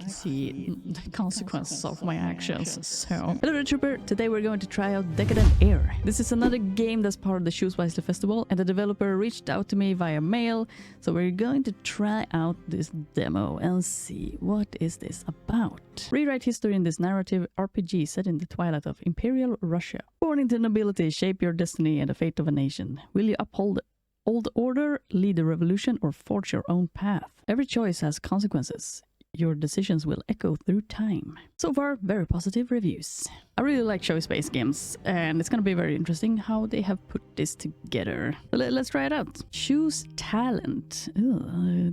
can see the consequences of my actions. So, hello Trooper, today we're going to try out Decadent Heir. This is another game that's part of the Choose Wisely Festival, and the developer reached out to me via mail, so we're going to try out this demo and see what is this about. Rewrite history in this narrative RPG set in the twilight of Imperial Russia. Born into nobility, shape your destiny and the fate of a nation. Will you uphold old order, lead a revolution, or forge your own path? Every choice has consequences. Your decisions will echo through time. So far, very positive reviews. I really like choice-based games, and it's gonna be very interesting how they have put this together. So let's try it out. Choose talent.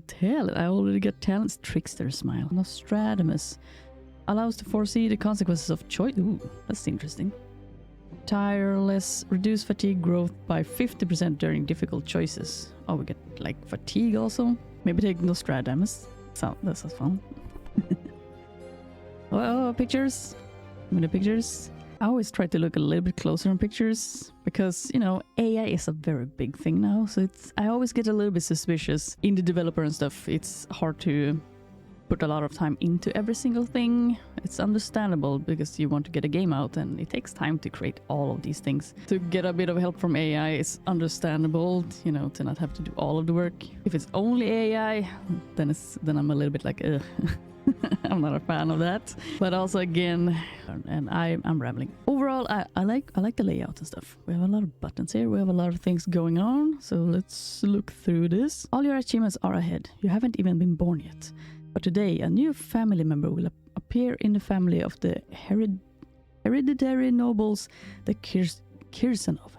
Talent. I already got talents. Trickster smile. Nostradamus. Allows to foresee the consequences of choice. Ooh, that's interesting. Tireless. Reduce fatigue growth by 50% during difficult choices. Oh, we get like fatigue also. Maybe take Nostradamus. So this is fun. Well, pictures. Many pictures. I always try to look a little bit closer on pictures because, you know, AI is a very big thing now. So I always get a little bit suspicious in the developer and stuff. It's hard to put a lot of time into every single thing. It's understandable because you want to get a game out and it takes time to create all of these things. To get a bit of help from AI is understandable, you know, to not have to do all of the work. If it's only AI, then I'm a little bit like, ugh. I'm not a fan of that. But also again, and I'm rambling. Overall, I like the layout and stuff. We have a lot of buttons here. We have a lot of things going on. So let's look through this. All your achievements are ahead. You haven't even been born yet. But today, a new family member will appear in the family of the hereditary nobles, the Kirsanov.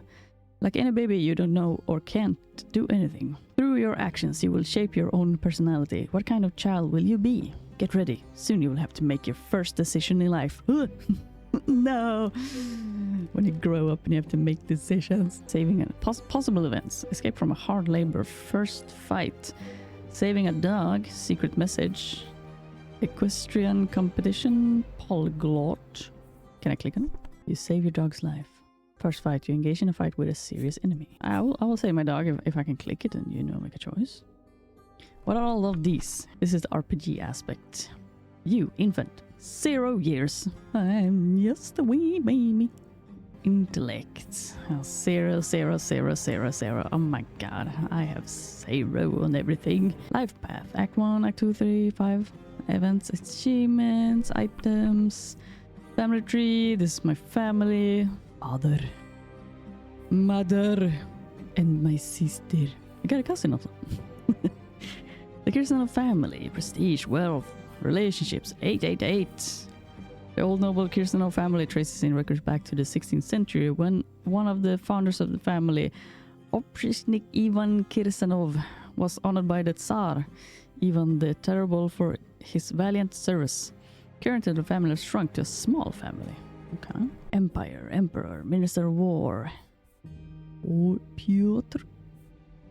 Like any baby, you don't know or can't do anything. Through your actions, you will shape your own personality. What kind of child will you be? Get ready. Soon you will have to make your first decision in life. No! When you grow up and you have to make decisions. Saving possible events. Escape from a hard labor. First fight. Saving a dog, secret message, equestrian competition, polyglot. Can I click on it? You save your dog's life. First fight, you engage in a fight with a serious enemy. I will save my dog if I can click it and, you know, make a choice. What are all of these? This is the RPG aspect. You, infant, 0 years. I'm just a wee baby. Intellect. 0, 0, 0, 0, 0. Oh my god, I have 0 on everything. Life path. Act 1, Act 2, 3, 5. Events, achievements, items. Family tree. This is my family. Father. Mother. And my sister. I got a cousin also. The Kirsanov family. Prestige, wealth, relationships. 888. The old noble Kirsanov family traces in records back to the 16th century when one of the founders of the family, Oprishnik Ivan Kirsanov, was honored by the Tsar, Ivan the Terrible, for his valiant service. Currently, the family has shrunk to a small family. Okay. Empire, Emperor, Minister of War, or Piotr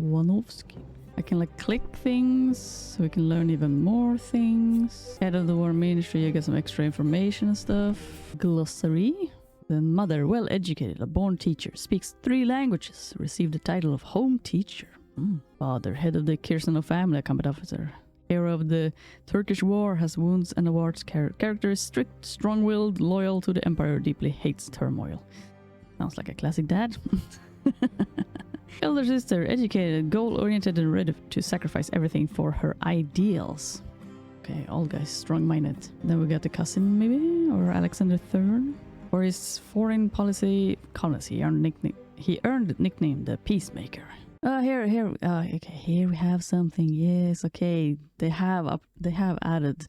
Wanovsky. I can like click things so we can learn even more things. Head of the War Ministry, you get some extra information and stuff. Glossary. Then mother, well educated, a born teacher, speaks 3 languages, received the title of home teacher. Father, head of the Kirsanov family, a combat officer. Hero of the Turkish War, has wounds and awards. Character is strict, strong-willed, loyal to the empire, deeply hates turmoil. Sounds like a classic dad. Elder sister, educated, goal-oriented, and ready to sacrifice everything for her ideals. Okay, all guys, strong-minded. Then we got the cousin, maybe? Or Alexander III? For his foreign policy, he earned the nickname the Peacemaker. Okay, here we have something. Yes, okay. They have added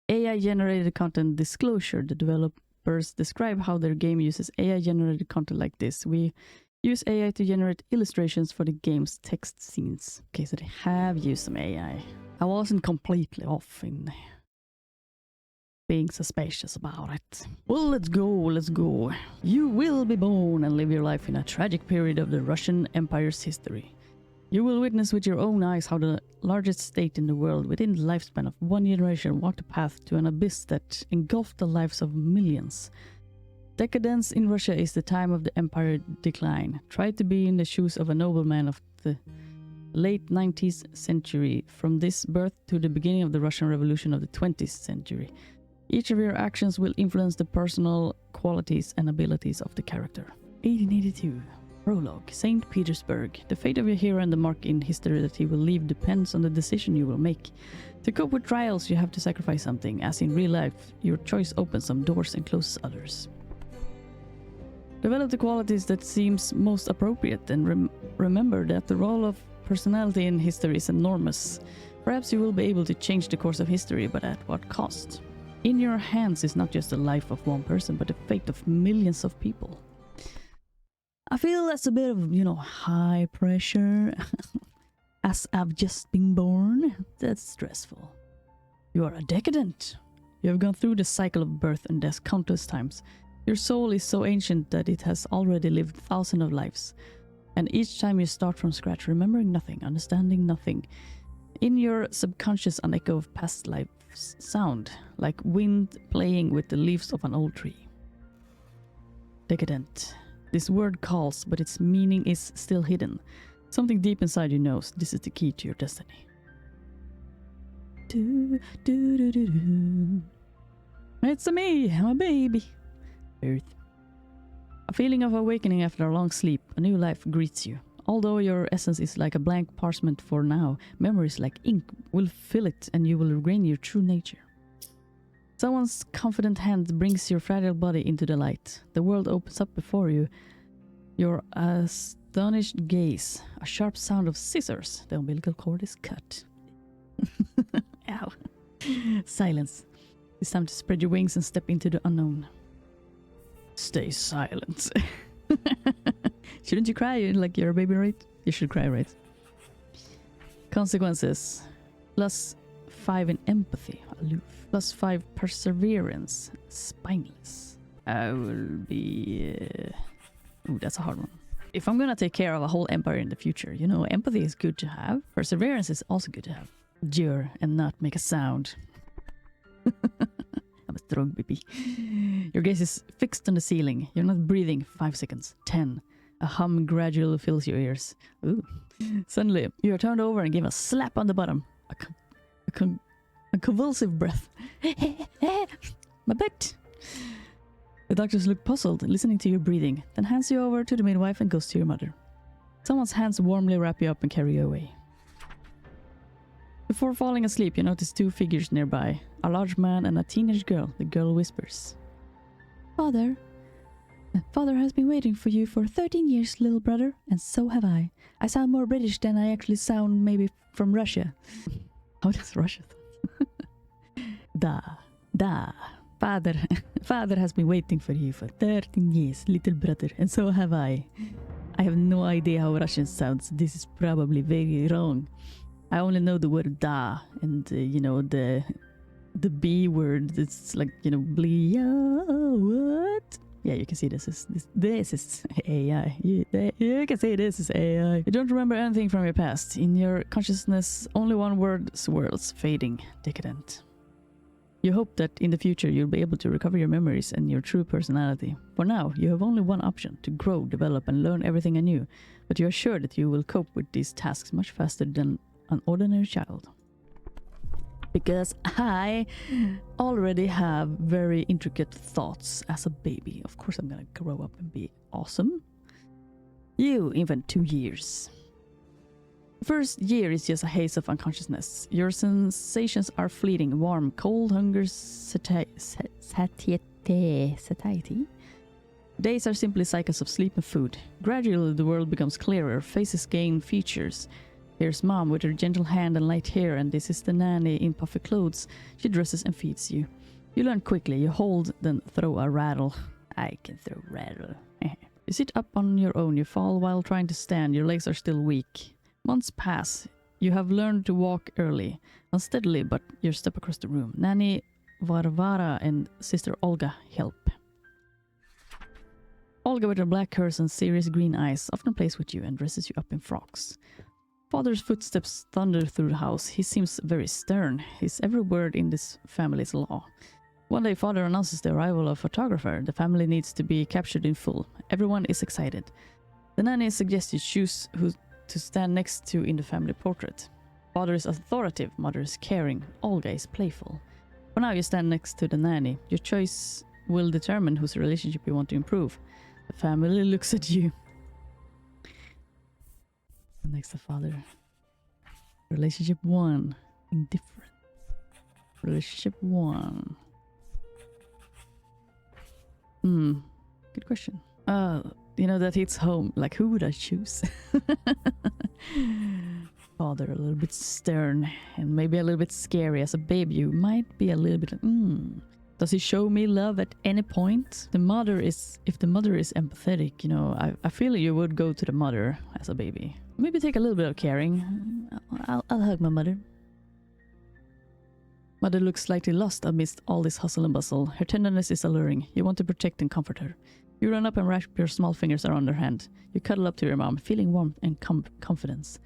AI-generated content disclosure. The developers describe how their game uses AI-generated content like this. We use AI to generate illustrations for the game's text scenes. Okay, so they have used some AI. I wasn't completely off in being suspicious about it. Well, let's go. You will be born and live your life in a tragic period of the Russian Empire's history. You will witness with your own eyes how the largest state in the world within the lifespan of 1 generation walked a path to an abyss that engulfed the lives of millions. Decadence in Russia is the time of the empire decline. Try to be in the shoes of a nobleman of the late 19th century, from this birth to the beginning of the Russian Revolution of the 20th century. Each of your actions will influence the personal qualities and abilities of the character. 1882. Prologue. St. Petersburg. The fate of your hero and the mark in history that he will leave depends on the decision you will make. To cope with trials, you have to sacrifice something. As in real life, your choice opens some doors and closes others. Develop the qualities that seems most appropriate, and remember that the role of personality in history is enormous. Perhaps you will be able to change the course of history, but at what cost? In your hands is not just the life of one person, but the fate of millions of people. I feel that's a bit of, high pressure. As I've just been born, that's stressful. You are a decadent. You have gone through the cycle of birth and death countless times. Your soul is so ancient that it has already lived thousands of lives. And each time you start from scratch, remembering nothing, understanding nothing. In your subconscious, an echo of past lives sound, like wind playing with the leaves of an old tree. Decadent. This word calls, but its meaning is still hidden. Something deep inside you knows this is the key to your destiny. It's me, I'm a baby. Earth. A feeling of awakening after a long sleep, a new life greets you. Although your essence is like a blank parchment for now, memories like ink will fill it and you will regain your true nature. Someone's confident hand brings your fragile body into the light. The world opens up before you. Your astonished gaze. A sharp sound of scissors. The umbilical cord is cut. Ow. Silence. It's time to spread your wings and step into the unknown. Stay silent. Shouldn't you cry like you're a baby, right? You should cry, right? Consequences. +5 in empathy, aloof. +5 perseverance, spineless. I will be... Ooh, that's a hard one. If I'm gonna take care of a whole empire in the future, empathy is good to have. Perseverance is also good to have. Endure and not make a sound. I'm a strong baby. Your gaze is fixed on the ceiling. You're not breathing. 5 seconds. 10. A hum gradually fills your ears. Ooh. Suddenly, you are turned over and given a slap on the bottom. A convulsive breath. My butt. The doctors look puzzled, listening to your breathing, then hands you over to the midwife and goes to your mother. Someone's hands warmly wrap you up and carry you away. Before falling asleep, you notice 2 figures nearby, a large man and a teenage girl. The girl whispers, Father has been waiting for you for 13 years, little brother, and so have I. I sound more British than I actually sound maybe from Russia. How does Russia sound? Father has been waiting for you for 13 years, little brother, and so have I. I have no idea how Russian sounds. This is probably very wrong. I only know the word da and the B word. It's like blia. What? Yeah, you can see this is AI. You can see this is AI. You don't remember anything from your past. In your consciousness, only one word swirls, fading, decadent. You hope that in the future you'll be able to recover your memories and your true personality. For now, you have only one option: to grow, develop, and learn everything anew. But you are sure that you will cope with these tasks much faster than an ordinary child. Because I already have very intricate thoughts as a baby. Of course I'm gonna grow up and be awesome. You, even 2 years. The first year is just a haze of unconsciousness. Your sensations are fleeting, warm, cold, hunger, satiety. Days are simply cycles of sleep and food. Gradually the world becomes clearer, faces gain features. Here's mom with her gentle hand and light hair, and this is the nanny in puffy clothes. She dresses and feeds you. You learn quickly. You hold, then throw a rattle. I can throw rattle. You sit up on your own. You fall while trying to stand. Your legs are still weak. Months pass. You have learned to walk early, unsteadily, but you step across the room. Nanny Varvara and sister Olga help. Olga with her black curls and serious green eyes often plays with you and dresses you up in frocks. Father's footsteps thunder through the house. He seems very stern. His every word in this family is law. One day father announces the arrival of a photographer. The family needs to be captured in full. Everyone is excited. The nanny suggests you choose who to stand next to in the family portrait. Father is authoritative, mother is caring, Olga is playful. For now you stand next to the nanny. Your choice will determine whose relationship you want to improve. The family looks at you. Next to father. Relationship 1. Indifferent. Relationship 1. Good question. You know, that hits home. Like, who would I choose? Father, a little bit stern and maybe a little bit scary. As a baby, you might be a little bit. Does he show me love at any point? If the mother is empathetic, you know, I feel you would go to the mother as a baby. Maybe take a little bit of caring. I'll hug my mother. Mother looks slightly lost amidst all this hustle and bustle. Her tenderness is alluring. You want to protect and comfort her. You run up and wrap your small fingers around her hand. You cuddle up to your mom, feeling warmth and confidence.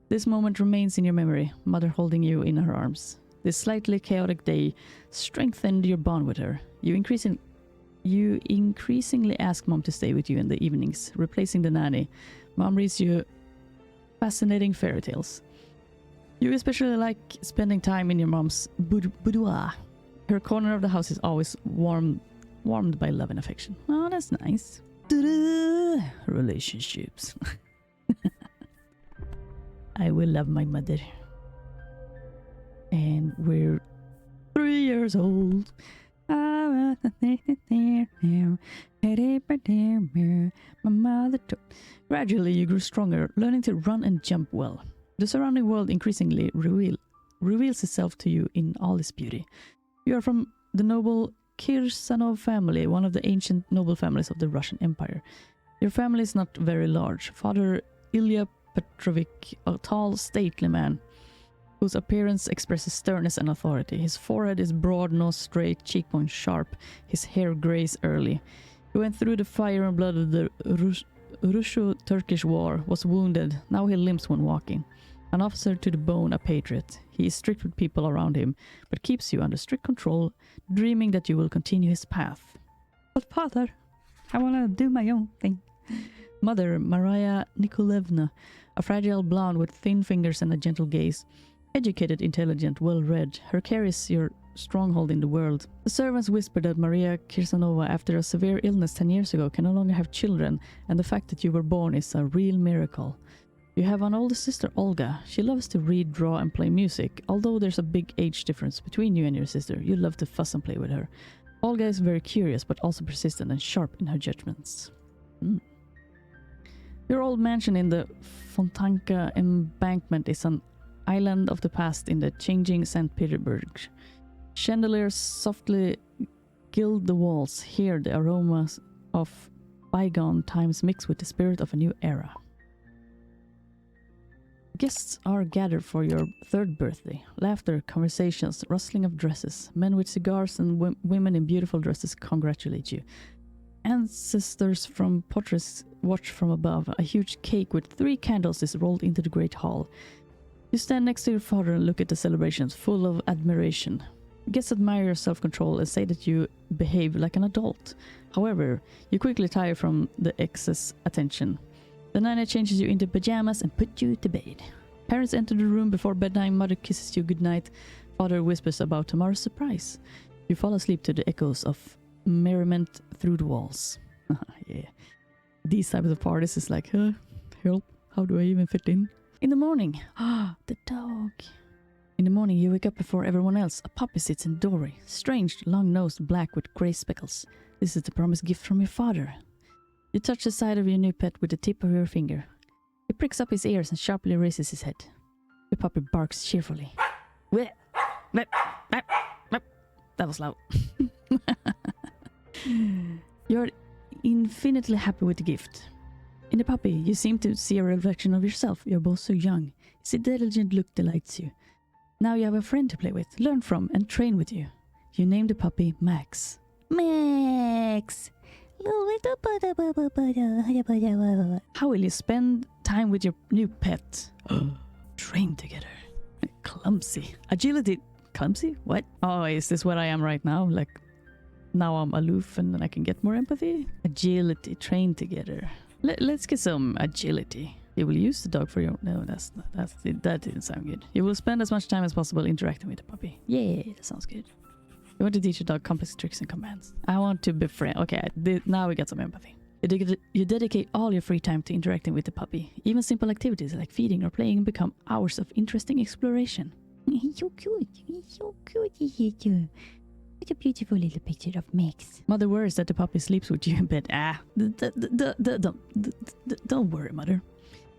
This moment remains in your memory, mother holding you in her arms. This slightly chaotic day strengthened your bond with her. You increasingly ask mom to stay with you in the evenings, replacing the nanny. Mom reads you fascinating fairy tales. You especially like spending time in your mom's boudoir. Her corner of the house is always warmed by love and affection. Oh, that's nice. Relationships. I will love my mother. And we're 3 years old. My mother Gradually you grew stronger, learning to run and jump well. The surrounding world increasingly reveals itself to you in all its beauty. You are from the noble Kirsanov family, one of the ancient noble families of the Russian Empire. Your family is not very large. Father Ilya Petrovich, a tall, stately man, whose appearance expresses sternness and authority. His forehead is broad, nose straight, cheekbones sharp, his hair grays early. He went through the fire and blood of the Russo-Turkish War, was wounded, now he limps when walking. An officer to the bone, a patriot. He is strict with people around him, but keeps you under strict control, dreaming that you will continue his path. But father, I want to do my own thing. Mother, Maria Nikolaevna, a fragile blonde with thin fingers and a gentle gaze. Educated, intelligent, well-read, her care is your stronghold in the world. The servants whisper that Maria Kirsanova, after a severe illness 10 years ago, can no longer have children, and the fact that you were born is a real miracle. You have an older sister, Olga. She loves to read, draw, and play music. Although there's a big age difference between you and your sister, you love to fuss and play with her. Olga is very curious, but also persistent and sharp in her judgments. Your old mansion in the Fontanka embankment is an island of the past in the changing St. Petersburg. Chandeliers softly gild the walls. Here, the aromas of bygone times mix with the spirit of a new era. Guests are gathered for your 3rd birthday. Laughter, conversations, rustling of dresses. Men with cigars and women in beautiful dresses congratulate you. Ancestors from portraits watch from above. A huge cake with 3 candles is rolled into the great hall. You stand next to your father and look at the celebrations, full of admiration. Guests admire your self-control and say that you behave like an adult. However, you quickly tire from the excess attention. The nanny changes you into pajamas and puts you to bed. Parents enter the room before bedtime. Mother kisses you goodnight. Father whispers about tomorrow's surprise. You fall asleep to the echoes of merriment through the walls. Yeah. These types of parties is like, help, how do I even fit in? In the morning, the dog. In the morning, you wake up before everyone else. A puppy sits in the doorway. Strange, long-nosed, black with grey speckles. This is the promised gift from your father. You touch the side of your new pet with the tip of your finger. He pricks up his ears and sharply raises his head. The puppy barks cheerfully. That was loud. You're infinitely happy with the gift. In the puppy, you seem to see a reflection of yourself. You're both so young. His intelligent look delights you. Now you have a friend to play with, learn from, and train with you. You name the puppy Max. Max! How will you spend time with your new pet? Train together. Clumsy. Agility. Clumsy? What? Oh, is this what I am right now? Like, now I'm aloof and then I can get more empathy? Agility. Train together. Let's get some agility. You will use the dog for your... No, that didn't sound good. You will spend as much time as possible interacting with the puppy. Yeah, that sounds good. You want to teach your dog complex tricks and commands. I want to befriend... Okay, now we got some empathy. You dedicate all your free time to interacting with the puppy. Even simple activities like feeding or playing become hours of interesting exploration. He's so cute. He's so cute. What a beautiful little picture of Mix. Mother worries that the puppy sleeps with you in bed. Don't worry, Mother.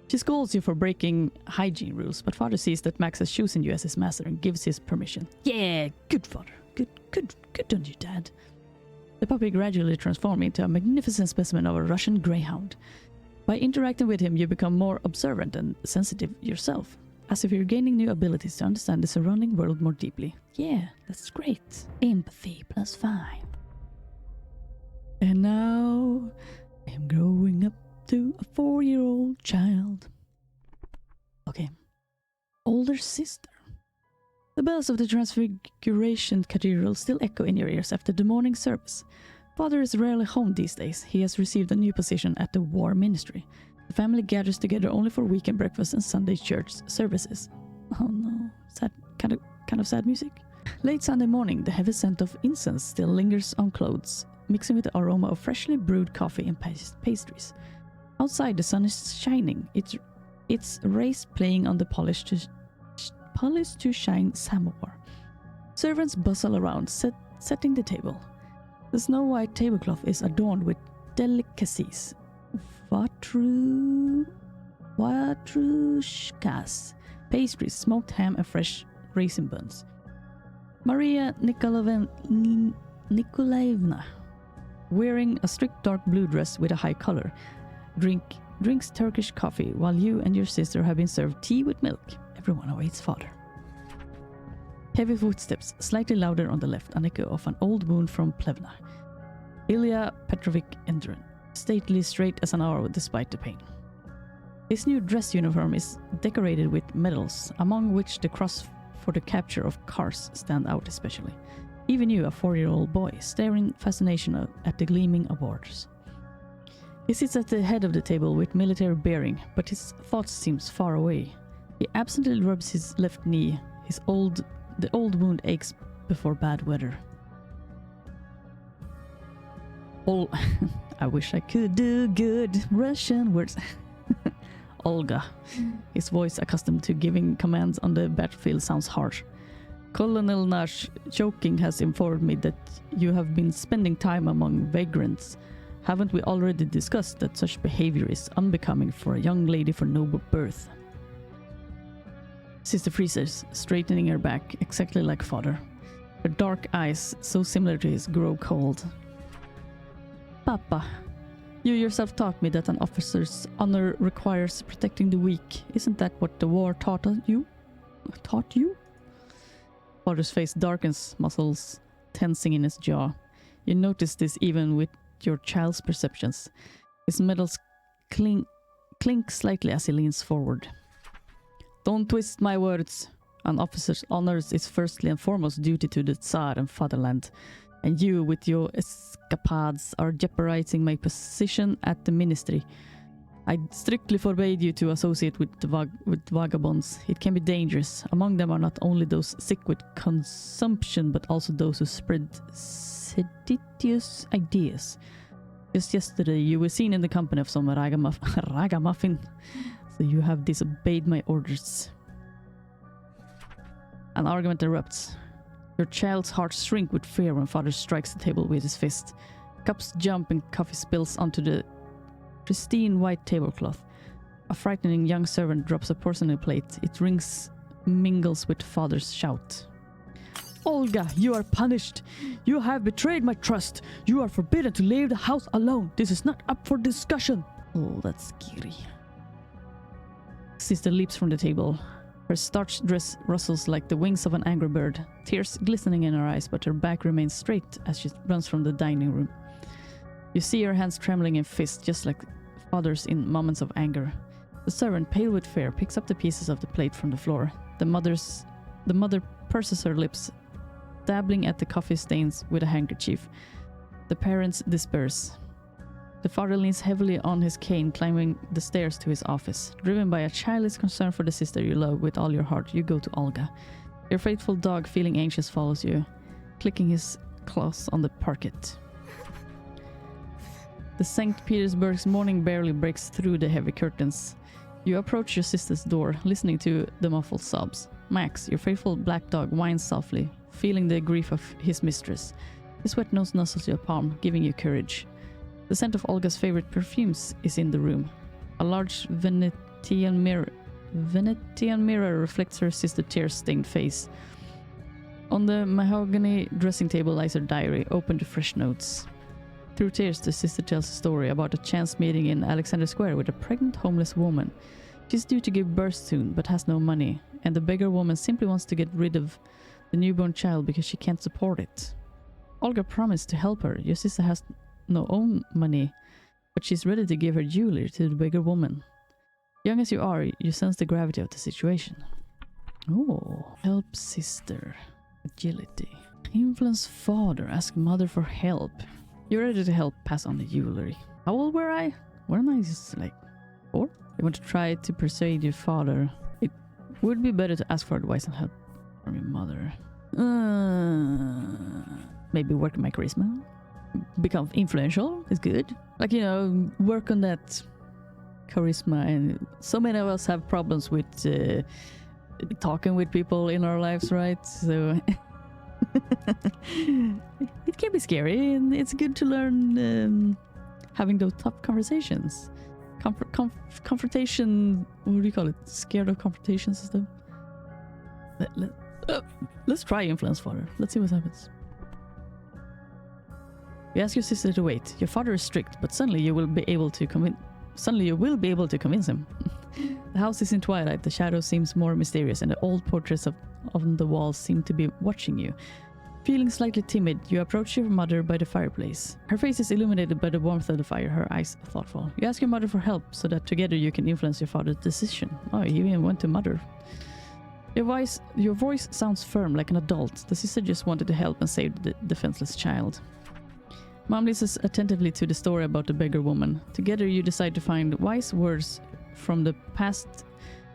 She scolds you for breaking hygiene rules, but Father sees that Max has chosen you as his master and gives his permission. Yeah, good Father. Good on you, Dad. The puppy gradually transforms into a magnificent specimen of a Russian greyhound. By interacting with him, you become more observant and sensitive yourself, as if you're gaining new abilities to understand the surrounding world more deeply. Yeah, that's great. Empathy +5. And now, I am growing up to a 4-year-old child. Okay. Older sister. The bells of the Transfiguration Cathedral still echo in your ears after the morning service. Father is rarely home these days. He has received a new position at the War Ministry. The family gathers together only for weekend breakfast and Sunday church services. Oh no, sad, kind of sad music. Late Sunday morning, the heavy scent of incense still lingers on clothes, mixing with the aroma of freshly brewed coffee and pastries. Outside, the sun is shining, its rays playing on the polished to shine samovar. Servants bustle around, setting the table. The snow-white tablecloth is adorned with delicacies. Vatrushkas, pastries, smoked ham and fresh raisin buns. Maria Nikolaevna, wearing a strict dark blue dress with a high collar, drinks Turkish coffee while you and your sister have been served tea with milk. Everyone awaits Father. Heavy footsteps, slightly louder on the left, an echo of an old wound from Plevna. Ilya Petrovich entering, stately straight as an arrow despite the pain. His new dress uniform is decorated with medals, among which the cross for the capture of Kars stand out especially. Even you, a 4-year-old boy, staring fascination at the gleaming awards. He sits at the head of the table with military bearing, but his thoughts seems far away. He absently rubs his left knee. The old wound aches before bad weather. I wish I could do good Russian words. Olga. His voice, accustomed to giving commands on the battlefield, sounds harsh. Colonel Nash joking has informed me that you have been spending time among vagrants. Haven't we already discussed that such behavior is unbecoming for a young lady for noble birth? Sister freezes, straightening her back, exactly like Father. Her dark eyes, so similar to his, grow cold. Papa, you yourself taught me that an officer's honor requires protecting the weak. Isn't that what the war taught you? Father's face darkens, muscles tensing in his jaw. You notice this even with your child's perceptions. His medals clink slightly as he leans forward. Don't twist my words. An officer's honors is firstly and foremost duty to the Tsar and fatherland, and you with your escapades are jeopardizing my position at the ministry. I strictly forbade you to associate with vagabonds. It can be dangerous. Among them are not only those sick with consumption, but also those who spread seditious ideas. Just yesterday you were seen in the company of some ragamuffin. So you have disobeyed my orders. An argument erupts. Your child's heart shrinks with fear when Father strikes the table with his fist. Cups jump and coffee spills onto the pristine white tablecloth. A frightening young servant drops a porcelain plate. It mingles with Father's shout. Olga, you are punished. You have betrayed my trust. You are forbidden to leave the house alone. This is not up for discussion. Oh, that's scary. Sister leaps from the table. Her starched dress rustles like the wings of an angry bird, tears glistening in her eyes, but her back remains straight as she runs from the dining room. You see her hands trembling in fists, just like Father's in moments of anger. The servant, pale with fear, picks up the pieces of the plate from the floor. The mother purses her lips, dabbling at the coffee stains with a handkerchief. The parents disperse. The father leans heavily on his cane, climbing the stairs to his office. Driven by a childish concern for the sister you love with all your heart, you go to Olga. Your faithful dog, feeling anxious, follows you, clicking his claws on the parquet. The St. Petersburg's morning barely breaks through the heavy curtains. You approach your sister's door, listening to the muffled sobs. Max, your faithful black dog, whines softly, feeling the grief of his mistress. His wet nose nuzzles your palm, giving you courage. The scent of Olga's favorite perfumes is in the room. A large Venetian mirror reflects her sister's tear-stained face. On the mahogany dressing table lies her diary, open to fresh notes. Through tears, the sister tells a story about a chance meeting in Alexander Square with a pregnant homeless woman. She's due to give birth soon, but has no money, and the beggar woman simply wants to get rid of the newborn child because she can't support it. Olga promised to help her. Your sister has no own money, but she's ready to give her jewelry to the beggar woman. Young as you are, you sense the gravity of the situation. Oh, help sister. Agility. Influence father, ask mother for help. You're ready to help pass on the jewelry. How old were I? Weren't I just like 4? You want to try to persuade your father. It would be better to ask for advice and help from your mother. Maybe work on my charisma. Become influential is good. Like, you know, work on that charisma. And so many of us have problems with talking with people in our lives, right? So it can be scary, and it's good to learn having those tough conversations. Confrontation, what do you call it? Scared of confrontation system? Let's try influence father. Let's see what happens. You ask your sister to wait. Your father is strict, but suddenly you will be able to convince him. The house is in twilight, the shadow seems more mysterious, and the old portraits on the walls seem to be watching you. Feeling slightly timid, you approach your mother by the fireplace. Her face is illuminated by the warmth of the fire, her eyes thoughtful. You ask your mother for help, so that together you can influence your father's decision. Oh, you even went to mother. Your voice sounds firm, like an adult. The sister just wanted to help and save the defenseless child. Mom listens attentively to the story about the beggar woman. Together you decide to find wise words from the past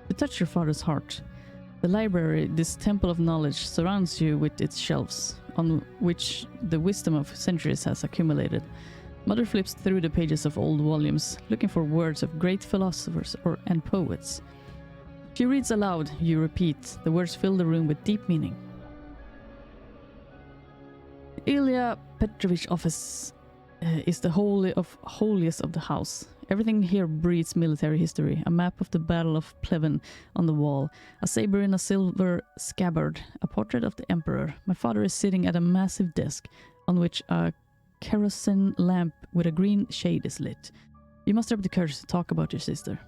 to touch your father's heart. The library, this temple of knowledge, surrounds you with its shelves, on which the wisdom of centuries has accumulated. Mother flips through the pages of old volumes, looking for words of great philosophers and poets. She reads aloud, you repeat. The words fill the room with deep meaning. Ilya Petrovich's office is the holiest of the house. Everything here breathes military history. A map of the Battle of Pleven on the wall, a saber in a silver scabbard, a portrait of the emperor. My father is sitting at a massive desk on which a kerosene lamp with a green shade is lit. You muster up the courage to talk about your sister.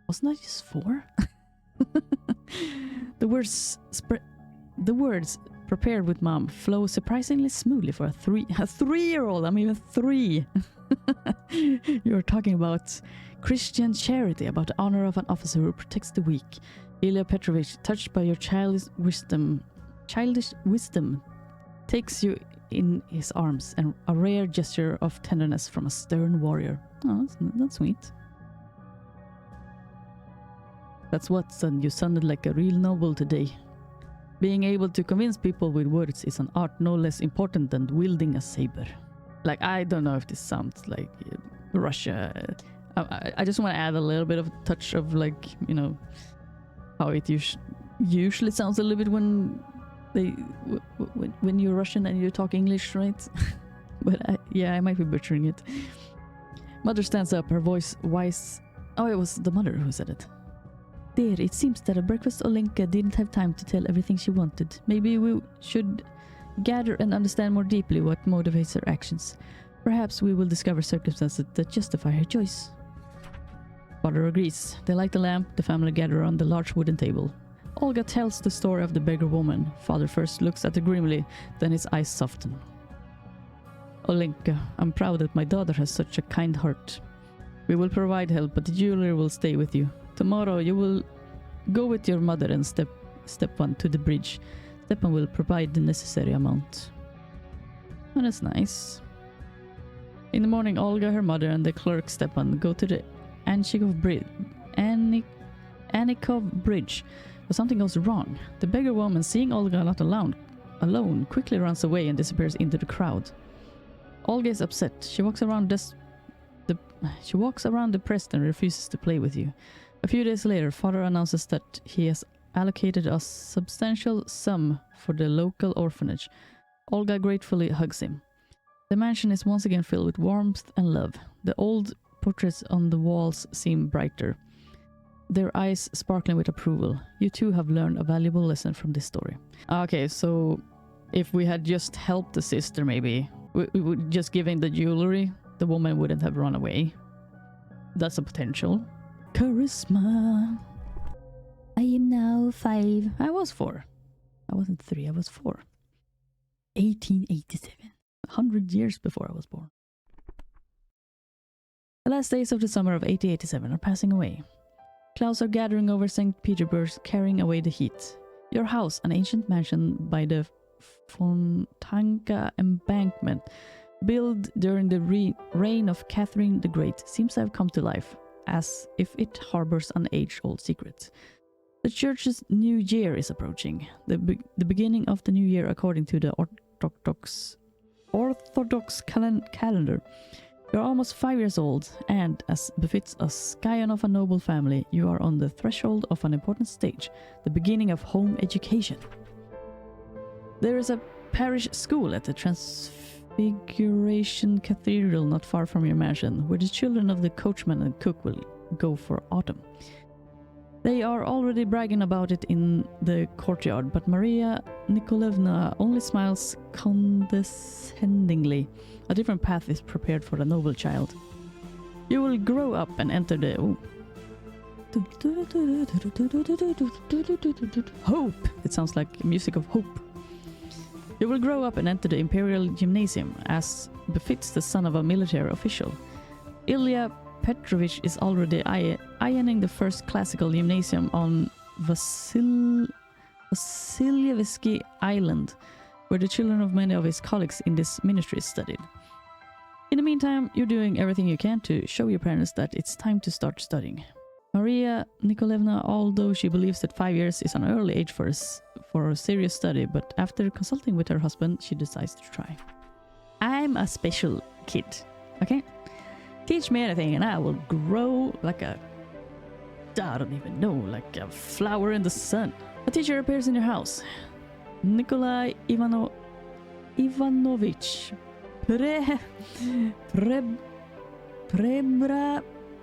Wasn't I just 4? The words prepared with mom flow surprisingly smoothly for a 3-year-old. I'm even 3. You're talking about Christian charity, about the honor of an officer who protects the weak. Ilya Petrovich, touched by your childish wisdom, takes you in his arms, and a rare gesture of tenderness from a stern warrior. Oh, that's sweet. That's what, son. You sounded like a real noble today. Being able to convince people with words is an art no less important than wielding a saber. Like, I don't know if this sounds like Russia. I just want to add a little bit of a touch of, like, you know, how it usually sounds a little bit when you're Russian and you talk English, right? But yeah, I might be butchering it. Mother stands up, her voice wise. Oh, it was the mother who said it. Dear, it seems that at breakfast Olenka didn't have time to tell everything she wanted. Maybe we should gather and understand more deeply what motivates her actions. Perhaps we will discover circumstances that justify her choice. Father agrees. They light the lamp, the family gather around the large wooden table. Olga tells the story of the beggar woman. Father first looks at her grimly, then his eyes soften. Olenka, I'm proud that my daughter has such a kind heart. We will provide help, but the jeweler will stay with you. Tomorrow you will go with your mother and Stepan to the bridge. Stepan will provide the necessary amount. Oh, that's nice. In the morning, Olga, her mother, and the clerk Stepan go to the Anikov Bridge, but something goes wrong. The beggar woman, seeing Olga not alone, quickly runs away and disappears into the crowd. Olga is upset. She walks around depressed and refuses to play with you. A few days later, father announces that he has allocated a substantial sum for the local orphanage. Olga gratefully hugs him. The mansion is once again filled with warmth and love. The old portraits on the walls seem brighter, their eyes sparkling with approval. You too have learned a valuable lesson from this story. Okay, so if we had just helped the sister, maybe we would just giving the jewelry, the woman wouldn't have run away. That's a potential. Charisma. I am now 5. I was 4. I wasn't 3, I was 4. 1887. 100 years before I was born. The last days of the summer of 1887 are passing away. Clouds are gathering over St. Petersburg, carrying away the heat. Your house, an ancient mansion by the Fontanka embankment, built during the reign of Catherine the Great, seems to have come to life, as if it harbors an age-old secret. The church's new year is approaching, the beginning of the new year according to the Orthodox calendar. You are almost 5 years old, and, as befits a scion of a noble family, you are on the threshold of an important stage, the beginning of home education. There is a parish school at the Transfiguration Cathedral not far from your mansion, where the children of the coachman and cook will go for autumn. They are already bragging about it in the courtyard, but Maria Nikolaevna only smiles condescendingly. A different path is prepared for the noble child. You will grow up and enter the... Hope! It sounds like music of hope. You will grow up and enter the Imperial Gymnasium, as befits the son of a military official. Ilya Petrovich is already ironing the first classical gymnasium on Vasilyevsky Island, where the children of many of his colleagues in this ministry studied. In the meantime, you're doing everything you can to show your parents that it's time to start studying. Maria Nikolaevna, although she believes that 5 years is an early age for a serious study, but after consulting with her husband, she decides to try. I'm a special kid, okay? Teach me anything and I will grow like a... I don't even know, like a flower in the sun. A teacher appears in your house. Nikolai Ivanovich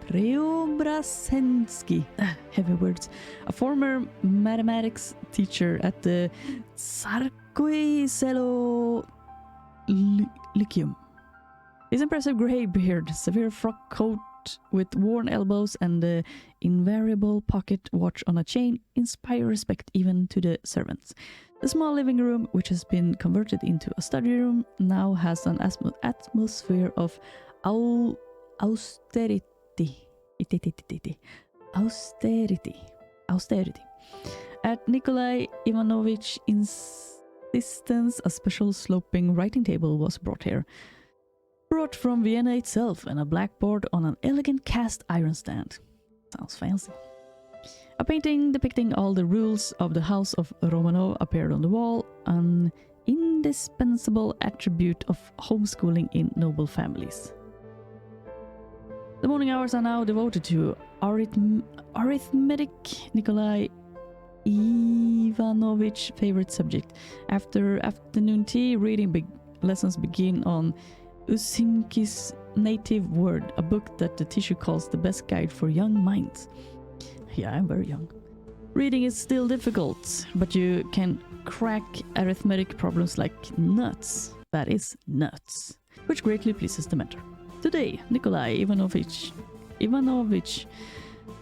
Preobrazhensky, heavy words, a former mathematics teacher at the Tsarskoye Selo Lyceum. His impressive grey beard, severe frock coat with worn elbows, and the invariable pocket watch on a chain inspire respect even to the servants. The small living room, which has been converted into a study room, now has an atmosphere of austerity. At Nikolai Ivanovich's insistence, a special sloping writing table was brought here. Brought from Vienna itself, and a blackboard on an elegant cast iron stand. Sounds fancy. A painting depicting all the rules of the House of Romanov appeared on the wall, an indispensable attribute of homeschooling in noble families. The morning hours are now devoted to arithmetic, Nikolai Ivanovich's favorite subject. After afternoon tea, reading lessons begin on Usinki's native word, a book that the teacher calls the best guide for young minds. Yeah, I'm very young. Reading is still difficult, but you can crack arithmetic problems like nuts. That is nuts, which greatly pleases the mentor. Today, Nikolai Ivanovich,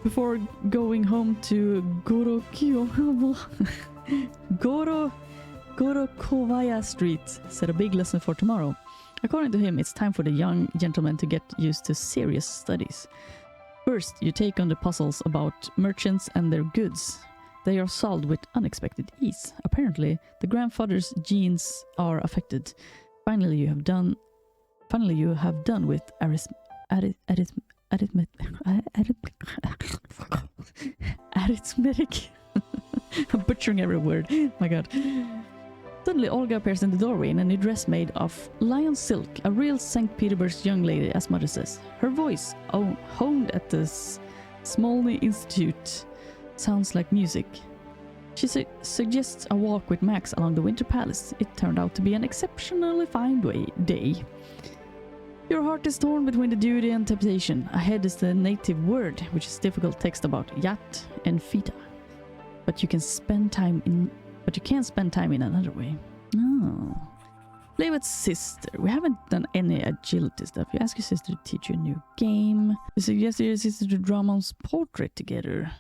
before going home to Gorokovaya Street, set a big lesson for tomorrow. According to him, it's time for the young gentleman to get used to serious studies. First, you take on the puzzles about merchants and their goods. They are solved with unexpected ease. Apparently, the grandfather's genes are affected. Finally, you have done Finally, you have done with arithmetic. I'm butchering every word. My god. Suddenly, Olga appears in the doorway in a new dress made of lion silk, a real St. Petersburg's young lady, as Mother says. Her voice, honed at the Smolny Institute, sounds like music. She suggests a walk with Max along the Winter Palace. It turned out to be an exceptionally fine day. Your heart is torn between the duty and temptation. Ahead is the native word, which is difficult text about Yat and Fita. But you can spend time in another way. Oh. Play with sister. We haven't done any agility stuff. You ask your sister to teach you a new game. You suggest your sister to draw mom's portrait together.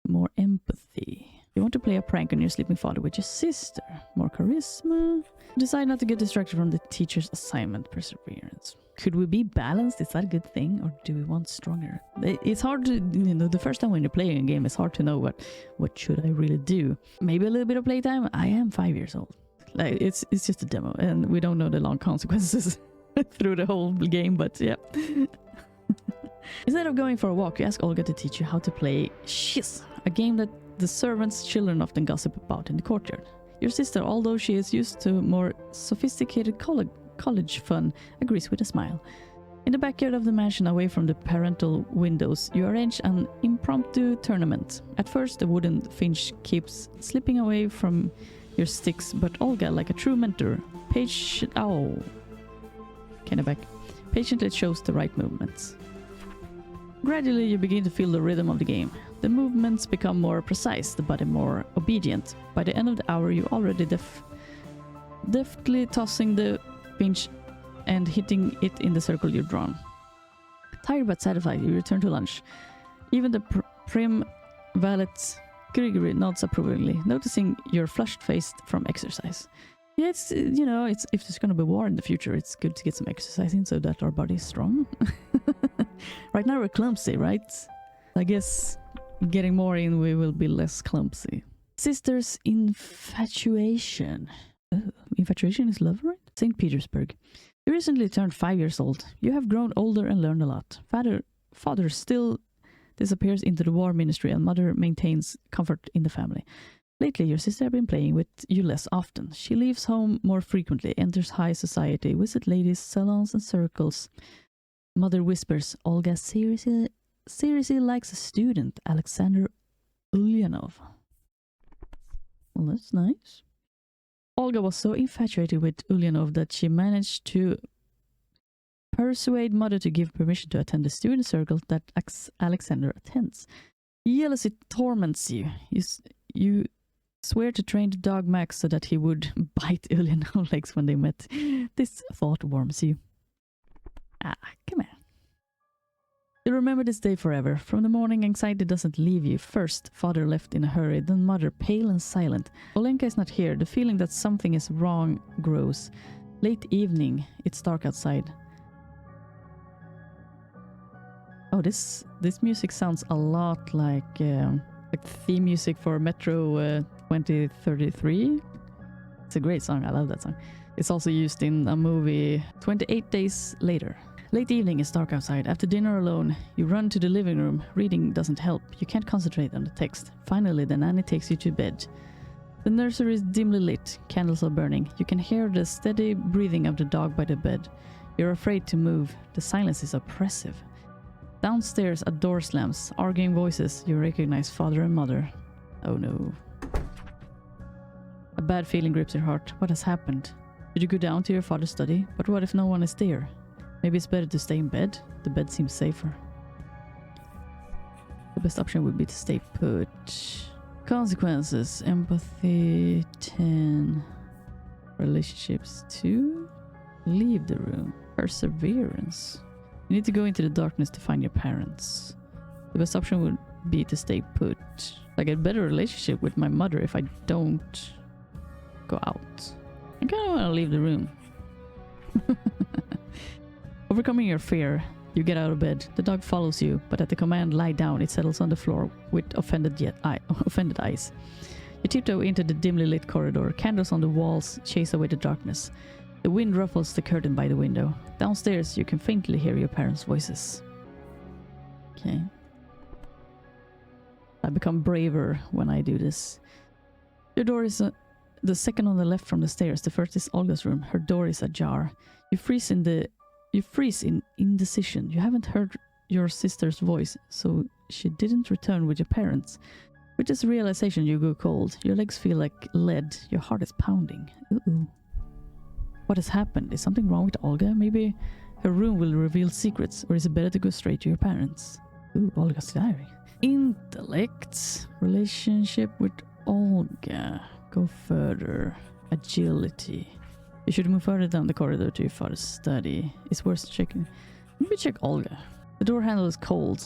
More empathy. You want to play a prank on your sleeping father with your sister. More charisma. Decide not to get distracted from the teacher's assignment. Perseverance. Could we be balanced? Is that a good thing? Or do we want stronger? It's hard to, the first time when you're playing a game, it's hard to know what should I really do. Maybe a little bit of playtime. I am 5 years old. Like it's just a demo and we don't know the long consequences through the whole game, but yeah. Instead of going for a walk, you ask Olga to teach you how to play Shiz, a game that the servants' children often gossip about in the courtyard. Your sister, although she is used to more sophisticated college fun, agrees with a smile. In the backyard of the mansion, away from the parental windows, you arrange an impromptu tournament. At first, the wooden finch keeps slipping away from your sticks, but Olga, like a true mentor, patiently shows the right movements. Gradually, you begin to feel the rhythm of the game. The movements become more precise, the body more obedient. By the end of the hour, you're already deftly tossing the pinch and hitting it in the circle you've drawn. Tired but satisfied, you return to lunch. Even the prim valet Grigory nods approvingly, noticing you're flushed-faced from exercise. Yeah, it's if there's gonna be war in the future, it's good to get some exercise in so that our body's strong. Right now we're clumsy, right? I guess getting more in, we will be less clumsy. Sister's infatuation. Infatuation is love, right? St. Petersburg. You recently turned 5 years old. You have grown older and learned a lot. Father still disappears into the war ministry and mother maintains comfort in the family. Lately, your sister has been playing with you less often. She leaves home more frequently, enters high society, visits ladies' salons and circles. Mother whispers, Olga seriously likes a student, Alexander Ulyanov. Well, that's nice. Olga was so infatuated with Ulyanov that she managed to persuade mother to give permission to attend the student circle that Alexander attends. Jealousy torments you. You swear to train the dog Max so that he would bite Ulyanov's legs when they met. This thought warms you. Come on. You remember this day forever. From the morning, anxiety doesn't leave you. First, father left in a hurry, then mother, pale and silent. Olenka is not here. The feeling that something is wrong grows. Late evening, it's dark outside. Oh, this music sounds a lot like theme music for Metro 2033. It's a great song. I love that song. It's also used in a movie 28 Days Later. Late evening, it's dark outside. After dinner alone, you run to the living room. Reading doesn't help. You can't concentrate on the text. Finally, the nanny takes you to bed. The nursery is dimly lit. Candles are burning. You can hear the steady breathing of the dog by the bed. You're afraid to move. The silence is oppressive. Downstairs, a door slams. Arguing voices. You recognize father and mother. Oh no. A bad feeling grips your heart. What has happened? Did you go down to your father's study? But what if no one is there? Maybe it's better to stay in bed. The bed seems safer. The best option would be to stay put. Consequences. Empathy 10. Relationships 2. Leave the room. Perseverance. You need to go into the darkness to find your parents. The best option would be to stay put. I get a better relationship with my mother if I don't go out. I kind of want to leave the room. Overcoming your fear, you get out of bed. The dog follows you, but at the command lie down, it settles on the floor with offended eyes. You tiptoe into the dimly lit corridor. Candles on the walls chase away the darkness. The wind ruffles the curtain by the window. Downstairs, you can faintly hear your parents' voices. Okay. I become braver when I do this. Your door is the second on the left from the stairs. The first is Olga's room. Her door is ajar. You freeze in indecision. You haven't heard your sister's voice, so she didn't return with your parents. With this realization, you go cold. Your legs feel like lead. Your heart is pounding. Uh-oh. What has happened? Is something wrong with Olga? Maybe her room will reveal secrets, or is it better to go straight to your parents? Ooh, Olga's diary. Intellect. Relationship with Olga. Go further. Agility. You should move further down the corridor to your father's study. It's worth checking. Maybe check Olga. The door handle is cold.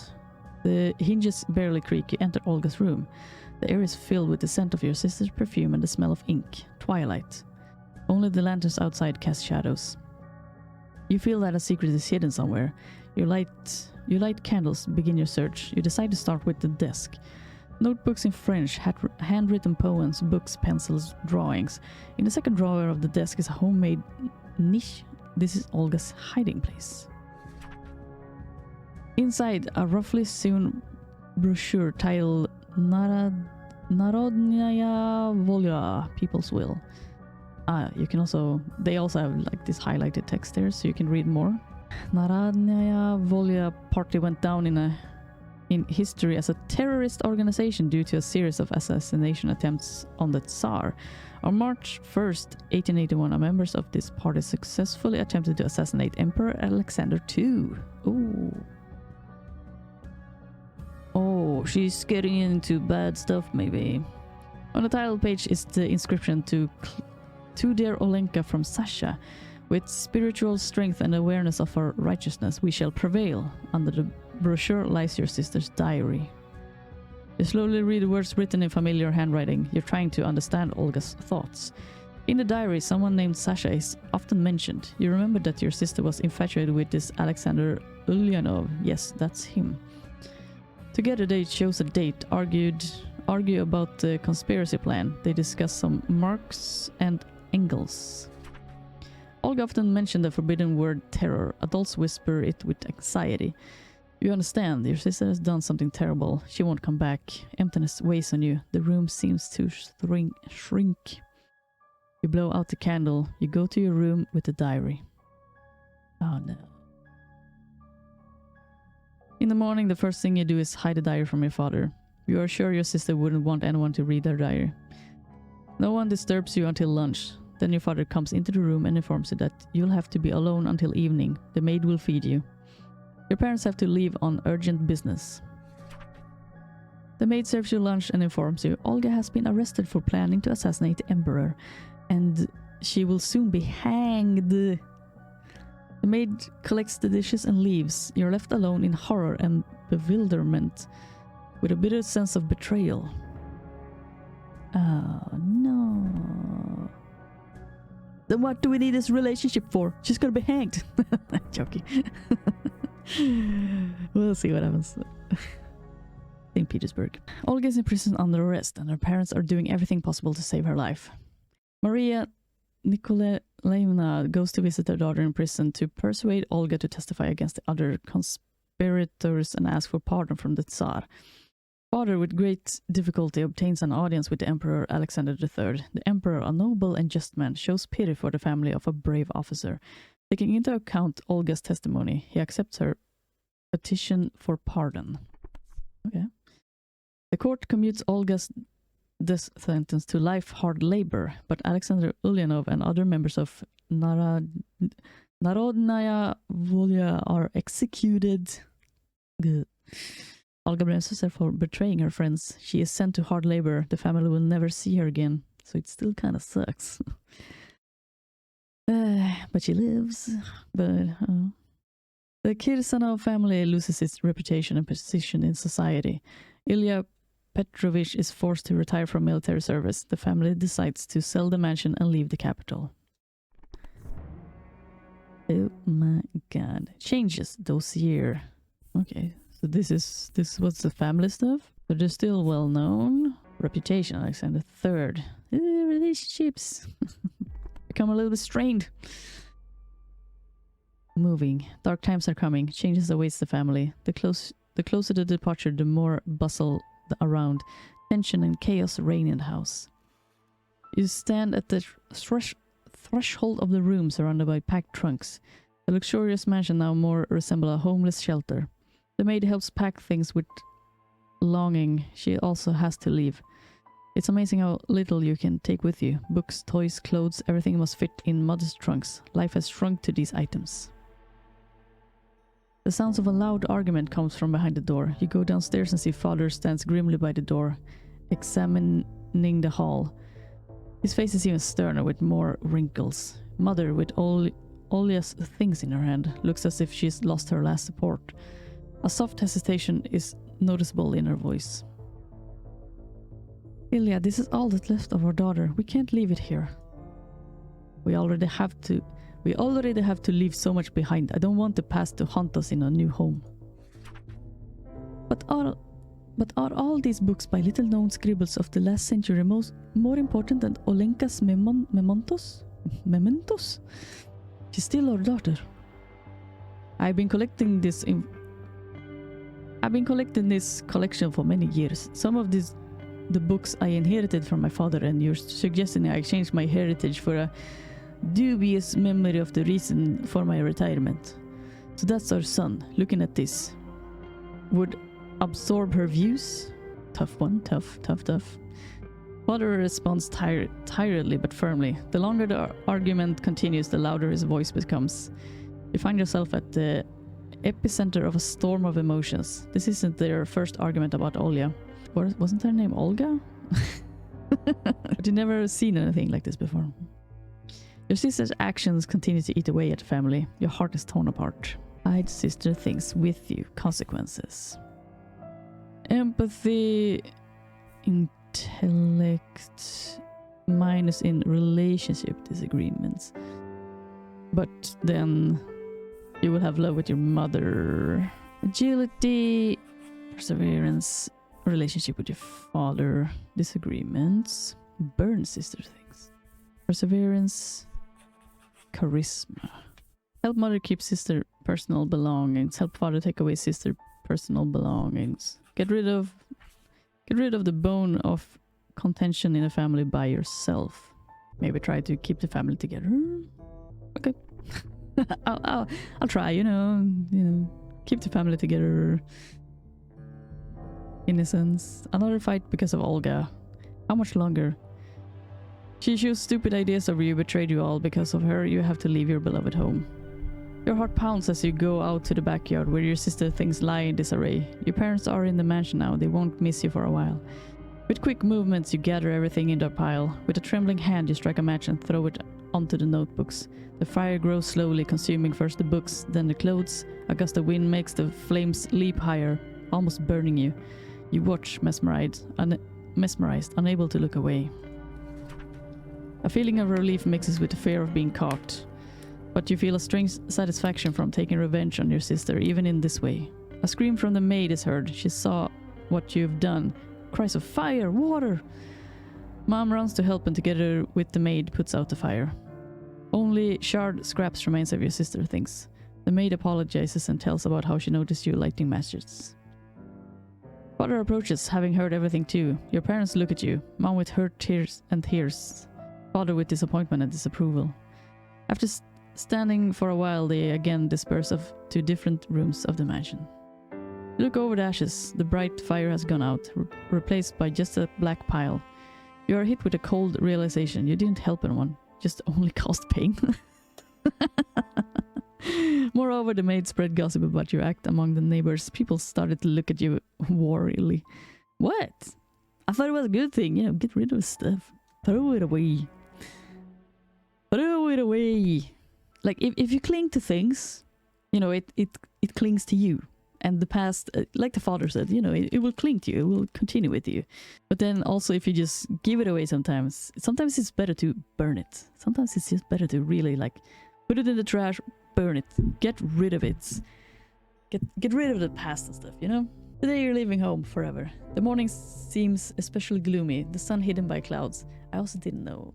The hinges barely creak. You enter Olga's room. The air is filled with the scent of your sister's perfume and the smell of ink. Twilight. Only the lanterns outside cast shadows. You feel that a secret is hidden somewhere. You light candles, begin your search. You decide to start with the desk. Notebooks in French, handwritten poems, books, pencils, drawings. In the second drawer of the desk is a homemade niche. This is Olga's hiding place. Inside, a roughly sewn brochure titled Narodnaya Volia, People's Will. They also have like this highlighted text there, so you can read more. Narodnaya Volia partly went down in history as a terrorist organization due to a series of assassination attempts on the Tsar. On March 1st, 1881, members of this party successfully attempted to assassinate Emperor Alexander II. Oh, she's getting into bad stuff, maybe. On the title page is the inscription to dear Olenka from Sasha. With spiritual strength and awareness of our righteousness, we shall prevail. Under the brochure lies your sister's diary. You slowly read the words written in familiar handwriting. You're trying to understand Olga's thoughts. In the diary, someone named Sasha is often mentioned. You remember that your sister was infatuated with this Alexander Ulyanov. Yes, that's him. Together they chose a date, argue about the conspiracy plan. They discuss some Marx and Engels. Olga often mentioned the forbidden word terror. Adults whisper it with anxiety. You understand, your sister has done something terrible. She won't come back. Emptiness weighs on you. The room seems to shrink. You blow out the candle. You go to your room with the diary. Oh no. In the morning, the first thing you do is hide the diary from your father. You are sure your sister wouldn't want anyone to read their diary. No one disturbs you until lunch. Then your father comes into the room and informs you that you'll have to be alone until evening. The maid will feed you. Your parents have to leave on urgent business. The maid serves you lunch and informs you Olga has been arrested for planning to assassinate the emperor, and she will soon be hanged. The maid collects the dishes and leaves. You're left alone in horror and bewilderment, with a bitter sense of betrayal. Oh no. Then what do we need this relationship for? She's gonna be hanged. I'm joking. We'll see what happens. St. Petersburg. Olga is in prison under arrest, and her parents are doing everything possible to save her life. Maria Nikolaevna goes to visit her daughter in prison to persuade Olga to testify against the other conspirators and ask for pardon from the Tsar. Father, with great difficulty, obtains an audience with the Emperor Alexander III. The Emperor, a noble and just man, shows pity for the family of a brave officer. Taking into account Olga's testimony, he accepts her petition for pardon. Okay. The court commutes Olga's death sentence to life hard labor, but Alexander Ulyanov and other members of Narodnaya Volia are executed. Good. Olga blames herself for betraying her friends. She is sent to hard labor. The family will never see her again, so it still kind of sucks. But she lives. The Kirsanov family loses its reputation and position in society. Ilya Petrovich is forced to retire from military service. The family decides to sell the mansion and leave the capital. Oh my god. Changes dossier. Okay. So this was the family stuff. So they're still well known. Reputation, Alexander III. Relationships. become a little bit strained. Moving. Dark times are coming. Changes awaits the family. The closer the departure, the more bustle around. Tension and chaos reign in the house. You stand at the threshold of the room surrounded by packed trunks. The luxurious mansion now more resembles a homeless shelter. The maid helps pack things with longing. She also has to leave. It's amazing how little you can take with you. Books, toys, clothes, everything must fit in modest trunks. Life has shrunk to these items. The sounds of a loud argument comes from behind the door. You go downstairs and see father stands grimly by the door, examining the hall. His face is even sterner with more wrinkles. Mother, with Olya's things in her hand, looks as if she's lost her last support. A soft hesitation is noticeable in her voice. Ilya, this is all that's left of our daughter. We can't leave it here. We already have to leave so much behind. I don't want the past to haunt us in a new home. But are all these books by little-known scribbles of the last century more important than Olenka's mementos? Mementos? She's still our daughter. I've been collecting this collection for many years. Some of the books I inherited from my father, and you're suggesting I exchange my heritage for a dubious memory of the reason for my retirement. So that's our son, looking at this. Would absorb her views? Tough one, tough. Father responds tiredly but firmly. The longer the argument continues, the louder his voice becomes. You find yourself at the epicenter of a storm of emotions. This isn't their first argument about Olya. Wasn't her name Olga? But you never seen anything like this before. Your sister's actions continue to eat away at the family. Your heart is torn apart. Hide sister things with you. Consequences. Empathy, intellect, minus in relationship disagreements. But then you will have love with your mother. Agility, perseverance, relationship with your father, disagreements, burn sister things. Perseverance, charisma. Help mother keep sister personal belongings. Help father take away sister personal belongings. Get rid of the bone of contention in a family by yourself. Maybe try to keep the family together. Okay. I'll try, you know, keep the family together. Innocence. Another fight because of Olga. How much longer? She chose stupid ideas over you, betrayed you all. Because of her, you have to leave your beloved home. Your heart pounds as you go out to the backyard where your sister things lie in disarray. Your parents are in the mansion now. They won't miss you for a while. With quick movements, you gather everything into a pile. With a trembling hand, you strike a match and throw it onto the notebooks. The fire grows slowly, consuming first the books, then the clothes. A gust of wind makes the flames leap higher, almost burning you. You watch, mesmerized, unable to look away. A feeling of relief mixes with the fear of being caught. But you feel a strange satisfaction from taking revenge on your sister, even in this way. A scream from the maid is heard. She saw what you've done. Cries of fire, water! Mom runs to help and together with the maid puts out the fire. Only charred scraps remains of your sister things. The maid apologizes and tells about how she noticed you lighting matches. Father approaches, having heard everything too. Your parents look at you, Mom with hurt tears and tears, Father with disappointment and disapproval. After standing for a while, they again disperse to different rooms of the mansion. You look over the ashes. The bright fire has gone out, replaced by just a black pile. You are hit with a cold realization. You didn't help anyone, just only caused pain. Moreover, the maid spread gossip about your act among the neighbors. People started to look at you warily. What? I thought it was a good thing, get rid of stuff. Throw it away. Throw it away. Like, if you cling to things, it clings to you. And the past, like the father said, it will cling to you. It will continue with you. But then also, if you just give it away sometimes it's better to burn it. Sometimes it's just better to really, put it in the trash, burn it, get rid of it. Get rid of the past and stuff, Today you're leaving home forever. The morning seems especially gloomy, the sun hidden by clouds. I also didn't know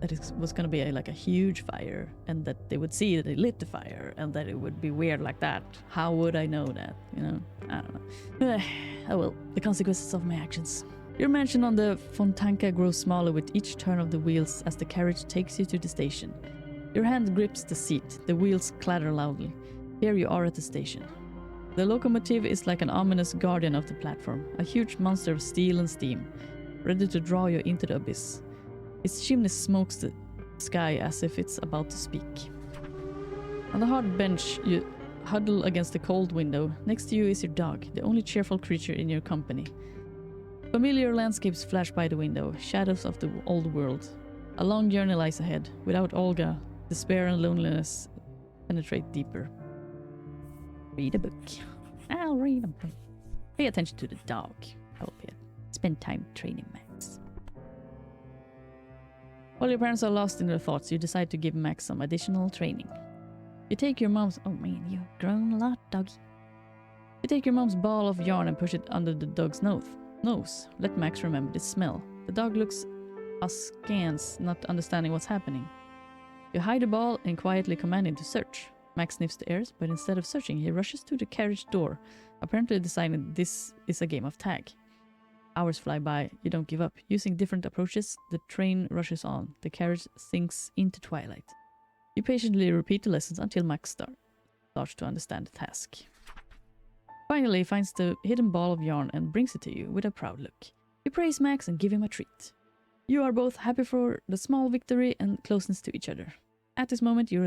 that it was going to be like a huge fire, and that they would see that they lit the fire, and that it would be weird like that. How would I know that? You know, I don't know. Oh well, the consequences of my actions. Your mansion on the Fontanka grows smaller with each turn of the wheels as the carriage takes you to the station. Your hand grips the seat, the wheels clatter loudly. Here you are at the station. The locomotive is like an ominous guardian of the platform, a huge monster of steel and steam, ready to draw you into the abyss. Its chimney smokes the sky as if it's about to speak. On the hard bench, you huddle against the cold window. Next to you is your dog, the only cheerful creature in your company. Familiar landscapes flash by the window, shadows of the old world. A long journey lies ahead. Without Olga, despair and loneliness penetrate deeper. Read a book. I'll read a book. Pay attention to the dog. I'll spend time training Max. While your parents are lost in their thoughts, you decide to give Max some additional training. You take your mom's... Oh man, you've grown a lot, doggy. You take your mom's ball of yarn and push it under the dog's nose. Let Max remember the smell. The dog looks askance, not understanding what's happening. You hide the ball and quietly command him to search. Max sniffs the air, but instead of searching, he rushes to the carriage door, apparently deciding this is a game of tag. Hours fly by, you don't give up. Using different approaches, the train rushes on. The carriage sinks into twilight. You patiently repeat the lessons until Max starts to understand the task. Finally, he finds the hidden ball of yarn and brings it to you with a proud look. You praise Max and give him a treat. You are both happy for the small victory and closeness to each other. At this moment, you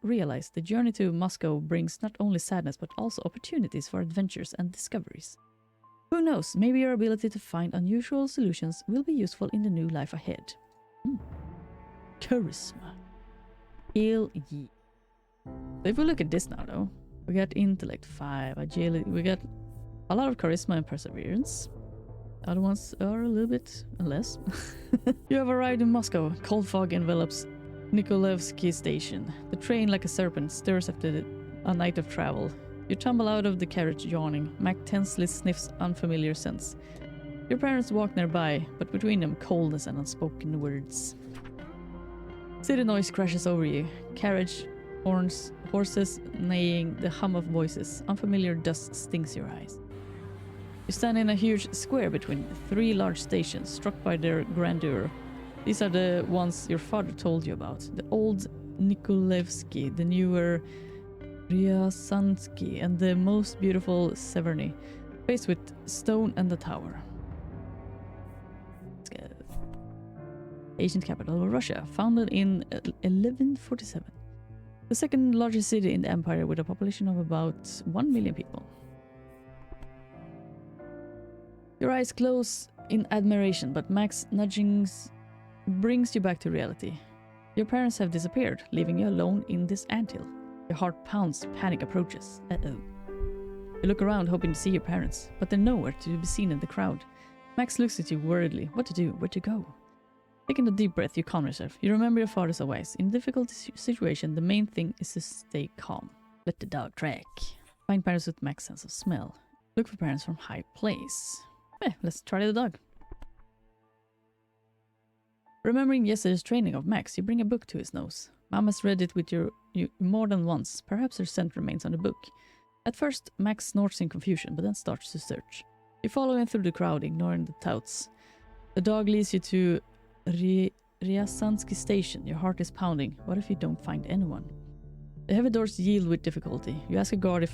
realize the journey to Moscow brings not only sadness but also opportunities for adventures and discoveries. Who knows, maybe your ability to find unusual solutions will be useful in the new life ahead. Charisma. Hell yeah. So if we look at this now though, we got intellect 5, agility, we got a lot of charisma and perseverance. Other ones are a little bit less. You have arrived in Moscow. Cold fog envelops Nikolaevsky Station. The train, like a serpent, stirs after a night of travel. You tumble out of the carriage yawning. Mac tensely sniffs unfamiliar scents. Your parents walk nearby, but between them coldness and unspoken words. City noise crashes over you. Carriage, horns, horses neighing, the hum of voices. Unfamiliar dust stings your eyes. You stand in a huge square between 3 large stations, struck by their grandeur. These are the ones your father told you about. The old Nikolaevsky, the newer Ryazansky, and the most beautiful Severny, faced with stone and the tower. Let's go. Ancient capital of Russia, founded in 1147. The second largest city in the empire with a population of about 1 million people. Your eyes close in admiration, but Mac's nudgings brings you back to reality. Your parents have disappeared, leaving you alone in this anthill. Your heart pounds, panic approaches. Uh-oh. You look around hoping to see your parents, but they're nowhere to be seen in the crowd. Max looks at you worriedly. What to do? Where to go? Taking a deep breath, you calm yourself. You remember your father's advice. In a difficult situation, the main thing is to stay calm. Let the dog track. Find parents with Mac's sense of smell. Look for parents from high place. Let's try the dog. Remembering yesterday's training of Max, you bring a book to his nose. Mom has read it with you more than once. Perhaps her scent remains on the book. At first, Max snorts in confusion, but then starts to search. You follow him through the crowd, ignoring the touts. The dog leads you to Ryazansky Station. Your heart is pounding. What if you don't find anyone? The heavy doors yield with difficulty. You ask a guard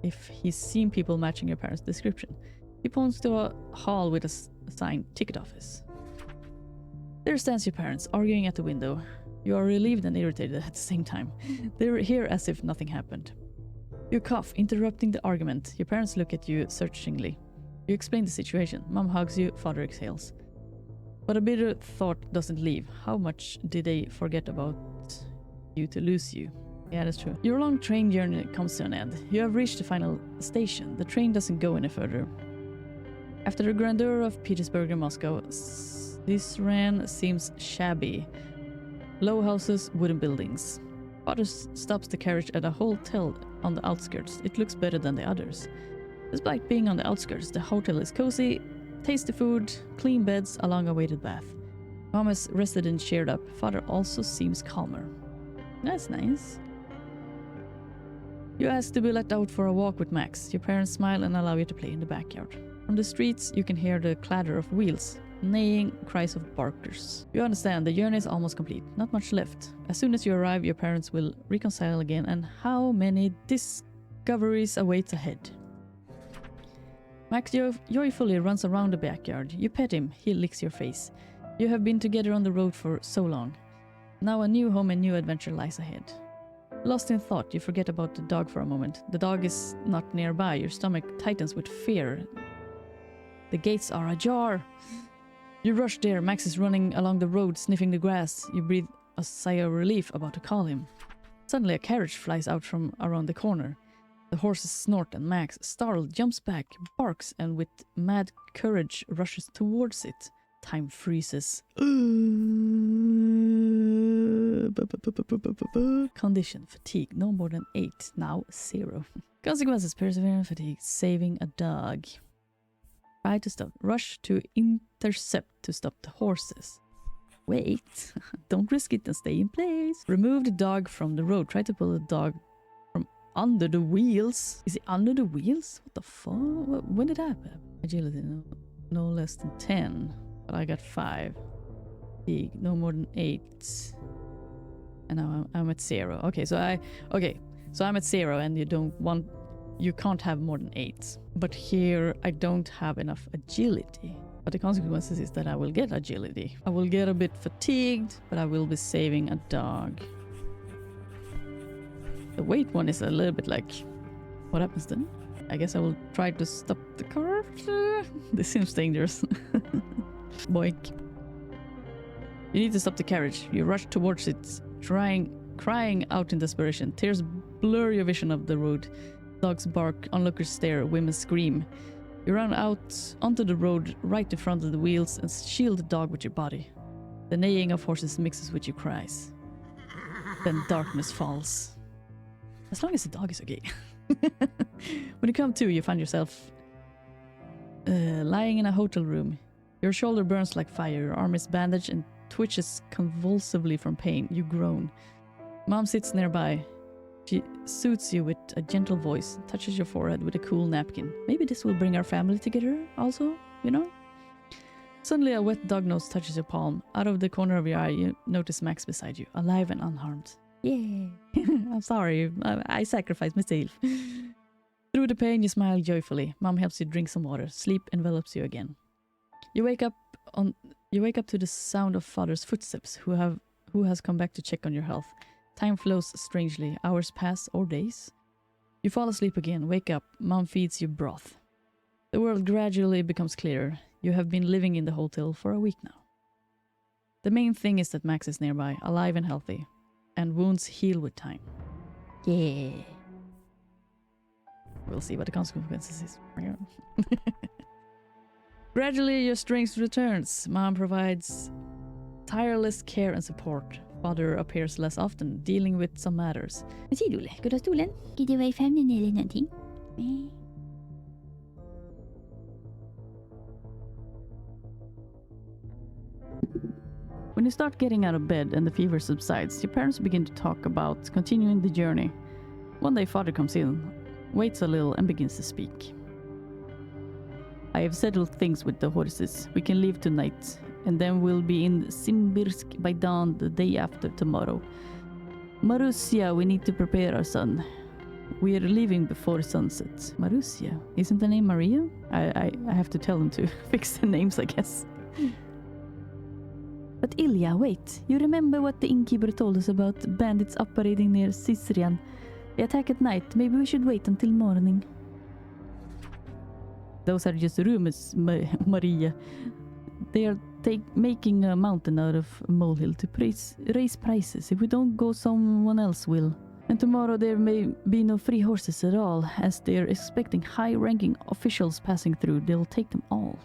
if he's seen people matching your parents' description. He points to a hall with a sign, ticket office. There stands your parents, arguing at the window. You are relieved and irritated at the same time. They're here as if nothing happened. You cough, interrupting the argument. Your parents look at you searchingly. You explain the situation. Mom hugs you, father exhales. But a bitter thought doesn't leave. How much did they forget about you to lose you? Yeah, that's true. Your long train journey comes to an end. You have reached the final station. The train doesn't go any further. After the grandeur of Petersburg and Moscow, this ran seems shabby. Low houses, wooden buildings. Father stops the carriage at a hotel on the outskirts. It looks better than the others. Despite being on the outskirts, the hotel is cozy, tasty food, clean beds, a long-awaited bath. Mom is rested and cheered up. Father also seems calmer. That's nice. You ask to be let out for a walk with Max. Your parents smile and allow you to play in the backyard. From the streets, you can hear the clatter of wheels, neighing cries of barkers. You understand, the journey is almost complete. Not much left. As soon as you arrive, your parents will reconcile again, and how many discoveries await ahead. Max joyfully runs around the backyard. You pet him, he licks your face. You have been together on the road for so long. Now a new home and new adventure lies ahead. Lost in thought, you forget about the dog for a moment. The dog is not nearby. Your stomach tightens with fear. The gates are ajar. You rush there. Max is running along the road, sniffing the grass. You breathe a sigh of relief, about to call him. Suddenly a carriage flies out from around the corner. The horses snort and Max, startled, jumps back, barks, and with mad courage rushes towards it. Time freezes. Condition, fatigue, no more than 8, now 0. Consequences, perseverance, fatigue, saving a dog. Try to stop, rush to intercept to stop the horses. Wait, don't risk it and stay in place. Remove the dog from the road, try to pull the dog from under the wheels. Is it under the wheels? What the fuck? When did that happen? Agility, no less than 10. But I got 5. Fatigue, no more than 8. And now I'm at 0. Okay, so I'm at 0 and you can't have more than 8. But here I don't have enough agility. But the consequences is that I will get agility. I will get a bit fatigued, but I will be saving a dog. The weight one is a little bit like, what happens then? I guess I will try to stop the car. This seems dangerous. Boink. You need to stop the carriage. You rush towards it, crying out in desperation. Tears blur your vision of the road. Dogs bark, onlookers stare, women scream. You run out onto the road right in front of the wheels and shield the dog with your body. The neighing of horses mixes with your cries. Then darkness falls. As long as the dog is okay. When you come to, you find yourself lying in a hotel room. Your shoulder burns like fire, your arm is bandaged and twitches convulsively from pain. You groan. Mom sits nearby. She soothes you with a gentle voice, touches your forehead with a cool napkin. Maybe this will bring our family together also, you know? Suddenly a wet dog nose touches your palm. Out of the corner of your eye, you notice Max beside you, alive and unharmed. Yeah. I'm sorry, I sacrificed myself. Through the pain, you smile joyfully. Mom helps you drink some water. Sleep envelops you again. You wake up to the sound of father's footsteps, who has come back to check on your health. Time flows strangely. Hours pass, or days. You fall asleep again, wake up. Mom feeds you broth. The world gradually becomes clearer. You have been living in the hotel for a week now. The main thing is that Max is nearby, alive and healthy, and wounds heal with time. Yeah. We'll see what the consequences is. Gradually, your strength returns. Mom provides tireless care and support. Father appears less often, dealing with some matters. Sidole, går du av stolen? Gidder du famne ned i någonting? When you start getting out of bed and the fever subsides, your parents begin to talk about continuing the journey. One day father comes in, waits a little and begins to speak. I have settled things with the horses. We can leave tonight, and then we'll be in Simbirsk by dawn the day after tomorrow. Marussia, we need to prepare our son. We are leaving before sunset. Marussia? Isn't the name Maria? I have to tell them to fix the names, I guess. But Ilya, wait. You remember what the innkeeper told us about bandits operating near Sisrian? They attack at night. Maybe we should wait until morning. Those are just rumors, Maria. They are making a mountain out of a molehill to raise prices. If we don't go, someone else will. And tomorrow there may be no free horses at all, as they are expecting high-ranking officials passing through. They'll take them all.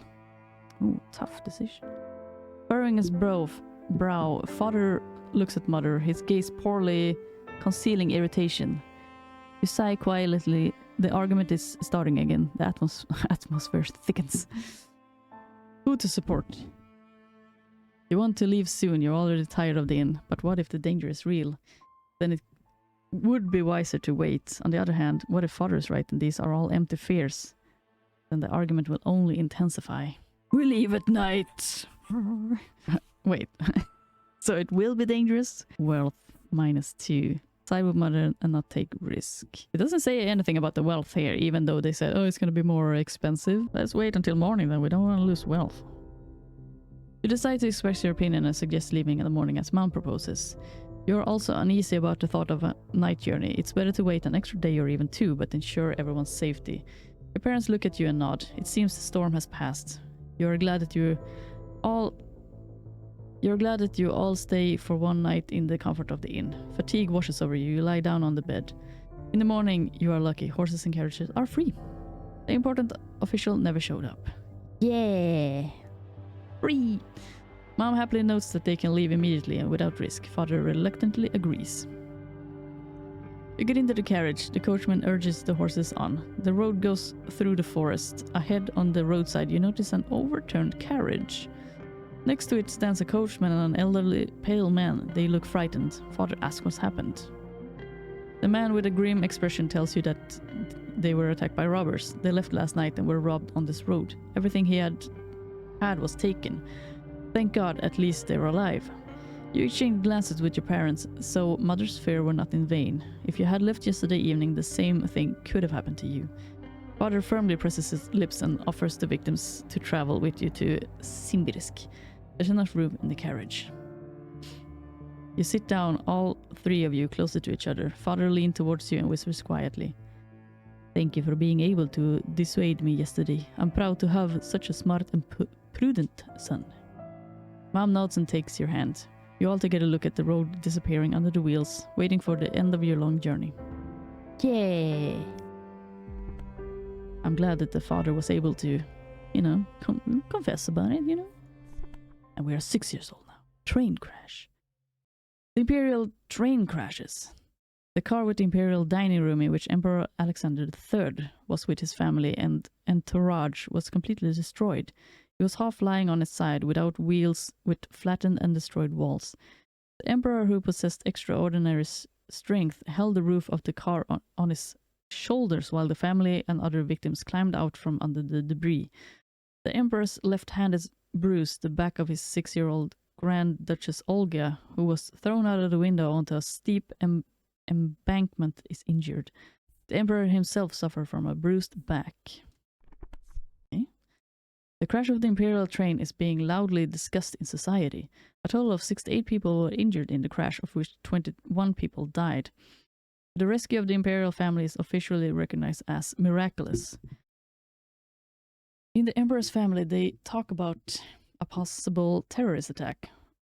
Oh, tough decision. Furrowing his brow, father looks at mother, his gaze poorly concealing irritation. You sigh quietly. The argument is starting again. The atmosphere thickens. Who to support? You want to leave soon, you're already tired of the inn, but what if the danger is real? Then it would be wiser to wait. On the other hand, what if Father is right and these are all empty fears? Then the argument will only intensify. We leave at night. Wait. So it will be dangerous? Wealth -2. Side with mother and not take risk. It doesn't say anything about the wealth here, even though they said, oh, it's going to be more expensive. Let's wait until morning then, we don't want to lose wealth. You decide to express your opinion and suggest leaving in the morning as Mom proposes. You're also uneasy about the thought of a night journey. It's better to wait an extra day or even 2, but ensure everyone's safety. Your parents look at you and nod. It seems the storm has passed. You're glad that you all stay for one night in the comfort of the inn. Fatigue washes over you. You lie down on the bed. In the morning, you are lucky. Horses and carriages are free. The important official never showed up. Yeah! Free! Mom happily notes that they can leave immediately and without risk. Father reluctantly agrees. You get into the carriage. The coachman urges the horses on. The road goes through the forest. Ahead on the roadside, you notice an overturned carriage. Next to it stands a coachman and an elderly, pale man. They look frightened. Father asks what's happened. The man with a grim expression tells you that they were attacked by robbers. They left last night and were robbed on this road. Everything he had was taken. Thank God, at least they were alive. You exchange glances with your parents, so Mother's fear were not in vain. If you had left yesterday evening, the same thing could have happened to you. Father firmly presses his lips and offers the victims to travel with you to Simbirsk. There's enough room in the carriage. You sit down, all 3 of you, closer to each other. Father leans towards you and whispers quietly. Thank you for being able to dissuade me yesterday. I'm proud to have such a smart and prudent son. Mom nods and takes your hand. You all together look at the road disappearing under the wheels, waiting for the end of your long journey. Yeah! I'm glad that the father was able to, confess about it, And we are 6 years old now. Train crash. The Imperial train crashes. The car with the Imperial dining room in which Emperor Alexander III was with his family and entourage was completely destroyed. It was half lying on its side, without wheels, with flattened and destroyed walls. The Emperor, who possessed extraordinary strength, held the roof of the car on his shoulders while the family and other victims climbed out from under the debris. The Emperor's left hand is bruised. The back of his 6-year-old Grand Duchess Olga, who was thrown out of the window onto a steep embankment, is injured. The Emperor himself suffered from a bruised back. The crash of the Imperial train is being loudly discussed in society. A total of 68 people were injured in the crash, of which 21 people died. The rescue of the Imperial family is officially recognized as miraculous. In the Emperor's family, they talk about a possible terrorist attack.